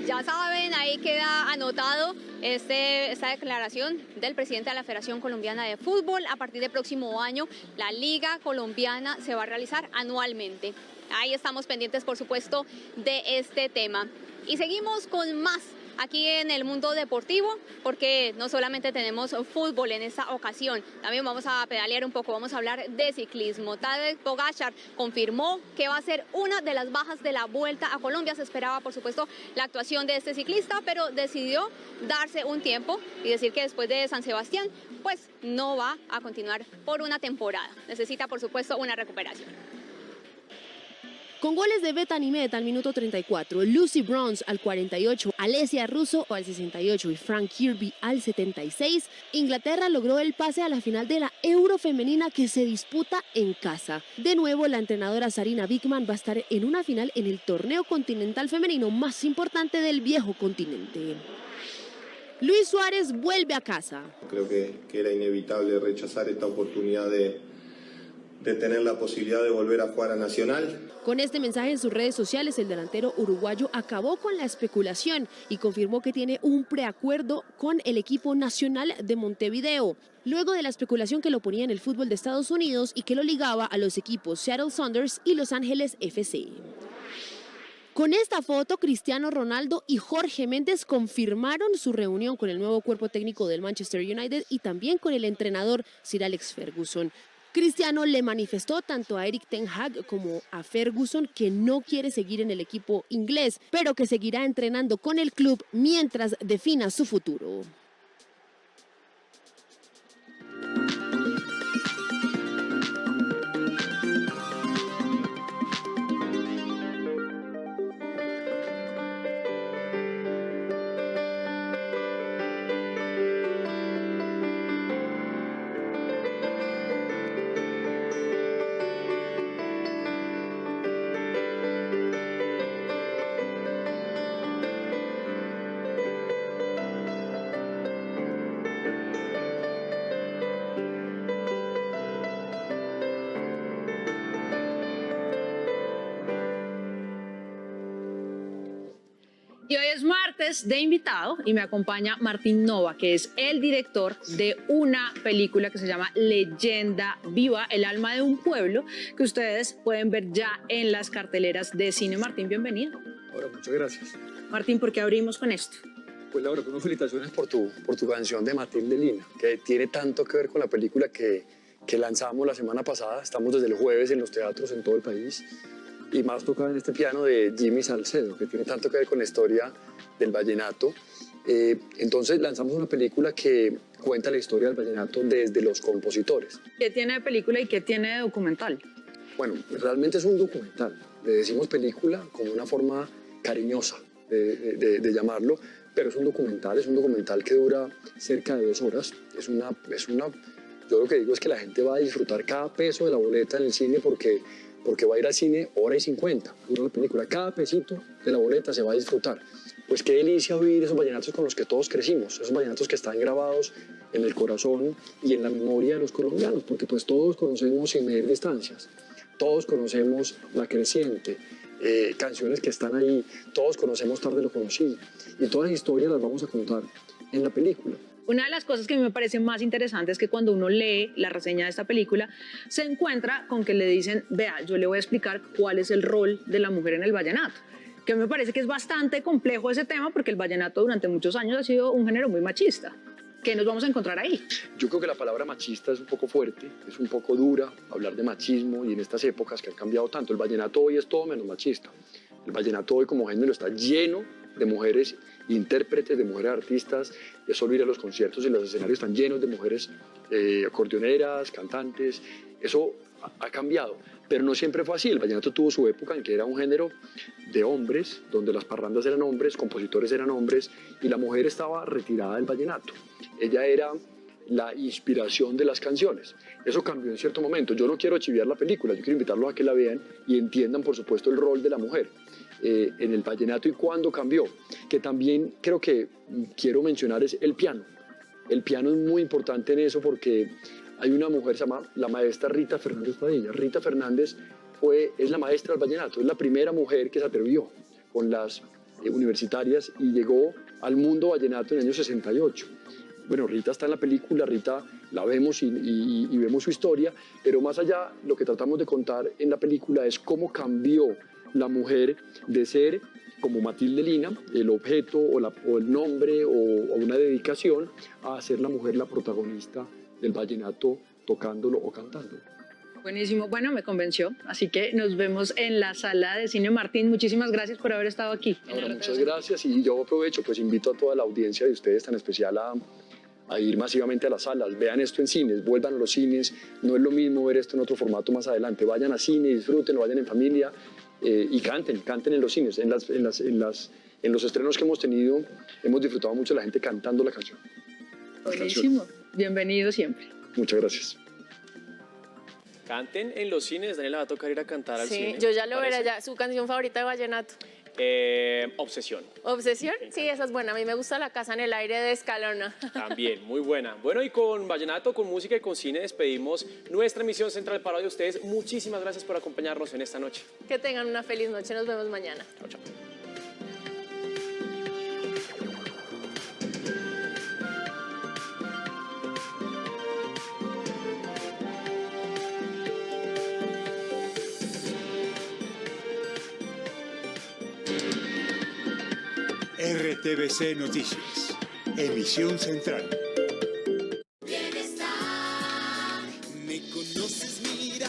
Ya saben, ahí queda anotado esta declaración del presidente de la Federación Colombiana de Fútbol. A partir del próximo año, la Liga Colombiana se va a realizar anualmente. Ahí estamos pendientes, por supuesto, de este tema. Y seguimos con más aquí en el mundo deportivo, porque no solamente tenemos fútbol en esta ocasión, también vamos a pedalear un poco, vamos a hablar de ciclismo. Tadej Pogačar confirmó que va a ser una de las bajas de la Vuelta a Colombia. Se esperaba, por supuesto, la actuación de este ciclista, pero decidió darse un tiempo y decir que después de San Sebastián, pues no va a continuar por una temporada. Necesita, por supuesto, una recuperación. Con goles de Bethany Met al minuto 34, Lucy Bronze al 48, Alessia Russo al 68 y Frank Kirby al 76, Inglaterra logró el pase a la final de la Euro femenina que se disputa en casa. De nuevo, la entrenadora Sarina Wiegman va a estar en una final en el torneo continental femenino más importante del viejo continente. Luis Suárez vuelve a casa. Creo que era inevitable rechazar esta oportunidad de tener la posibilidad de volver a jugar a Nacional. Con este mensaje en sus redes sociales, el delantero uruguayo acabó con la especulación y confirmó que tiene un preacuerdo con el equipo nacional de Montevideo, luego de la especulación que lo ponía en el fútbol de Estados Unidos y que lo ligaba a los equipos Seattle Sounders y Los Ángeles FC. Con esta foto, Cristiano Ronaldo y Jorge Méndez confirmaron su reunión con el nuevo cuerpo técnico del Manchester United y también con el entrenador Sir Alex Ferguson. Cristiano le manifestó tanto a Erik ten Hag como a Ferguson que no quiere seguir en el equipo inglés, pero que seguirá entrenando con el club mientras defina su futuro. Y hoy es martes de invitado y me acompaña Martín Nova, que es el director de una película que se llama Leyenda Viva, el alma de un pueblo, que ustedes pueden ver ya en las carteleras de cine. Martín, bienvenido. Ahora, muchas gracias. Martín, ¿por qué abrimos con esto? Pues Laura, unas felicitaciones por tu canción de Matilde Lina, que tiene tanto que ver con la película que lanzamos la semana pasada. Estamos desde el jueves en los teatros en todo el país. Y más tocada en este piano de Jimmy Salcedo, que tiene tanto que ver con la historia del vallenato. Entonces lanzamos una película que cuenta la historia del vallenato desde los compositores. ¿Qué tiene de película y qué tiene de documental? Bueno, realmente es un documental. Le decimos película como una forma cariñosa de llamarlo, pero es un documental que dura cerca de 2 horas. Yo lo que digo es que la gente va a disfrutar cada peso de la boleta en el cine porque va a ir al cine 1:50, dura la película. Cada pesito de la boleta se va a disfrutar. Pues qué delicia oír esos vallenatos con los que todos crecimos, esos vallenatos que están grabados en el corazón y en la memoria de los colombianos, porque pues todos conocemos Sin Medir Distancias, todos conocemos La Creciente, canciones que están ahí, todos conocemos Tarde lo conocí, y todas las historias las vamos a contar en la película. Una de las cosas que a mí me parece más interesante es que cuando uno lee la reseña de esta película, se encuentra con que le dicen, vea, yo le voy a explicar cuál es el rol de la mujer en el vallenato. Que me parece que es bastante complejo ese tema porque el vallenato durante muchos años ha sido un género muy machista. ¿Qué nos vamos a encontrar ahí? Yo creo que la palabra machista es un poco fuerte, es un poco dura hablar de machismo y en estas épocas que han cambiado tanto. El vallenato hoy es todo menos machista. El vallenato hoy como género está lleno de mujeres intérpretes, de mujeres artistas. Es solo ir a los conciertos y los escenarios están llenos de mujeres acordeoneras, cantantes. Eso ha cambiado, pero no siempre fue así. El vallenato tuvo su época en que era un género de hombres, donde las parrandas eran hombres, compositores eran hombres y la mujer estaba retirada del vallenato. Ella era la inspiración de las canciones. Eso cambió en cierto momento. Yo no quiero chiviar la película, yo quiero invitarlos a que la vean y entiendan, por supuesto, el rol de la mujer en el vallenato y cuándo cambió. Que también creo que quiero mencionar es el piano. El piano es muy importante en eso porque hay una mujer, se llama la maestra Rita Fernández Padilla. Rita Fernández es la maestra del vallenato, es la primera mujer que se atrevió con las universitarias y llegó al mundo vallenato en el año 68. Bueno, Rita está en la película, Rita la vemos y vemos su historia, pero más allá lo que tratamos de contar en la película es cómo cambió la mujer de ser como Matilde Lina, el objeto o el nombre o una dedicación, a ser la mujer la protagonista del vallenato tocándolo o cantándolo. Buenísimo, bueno, me convenció, así que nos vemos en la sala de cine. Martín, muchísimas gracias por haber estado aquí. Ahora, muchas gracias y yo aprovecho, pues invito a toda la audiencia de ustedes tan especial a ir masivamente a las salas, vean esto en cines, vuelvan a los cines, no es lo mismo ver esto en otro formato más adelante, vayan a cine, disfruten, vayan en familia y canten en los cines, en los estrenos que hemos tenido, hemos disfrutado mucho la gente cantando la canción. Buenísimo, bienvenido siempre. Muchas gracias. Canten en los cines, Daniela, va a tocar ir a cantar al cine. Sí, yo ya lo veré ya. ¿Su canción favorita de vallenato? Obsesión. ¿Obsesión? Sí, esa es buena. A mí me gusta La Casa en el Aire de Escalona. También, muy buena. Bueno, y con vallenato, con música y con cine despedimos nuestra emisión central para hoy de ustedes. Muchísimas gracias por acompañarnos en esta noche. Que tengan una feliz noche. Nos vemos mañana. Chao, chao. RTBC Noticias, emisión central. Bienestar. Me conoces, mira.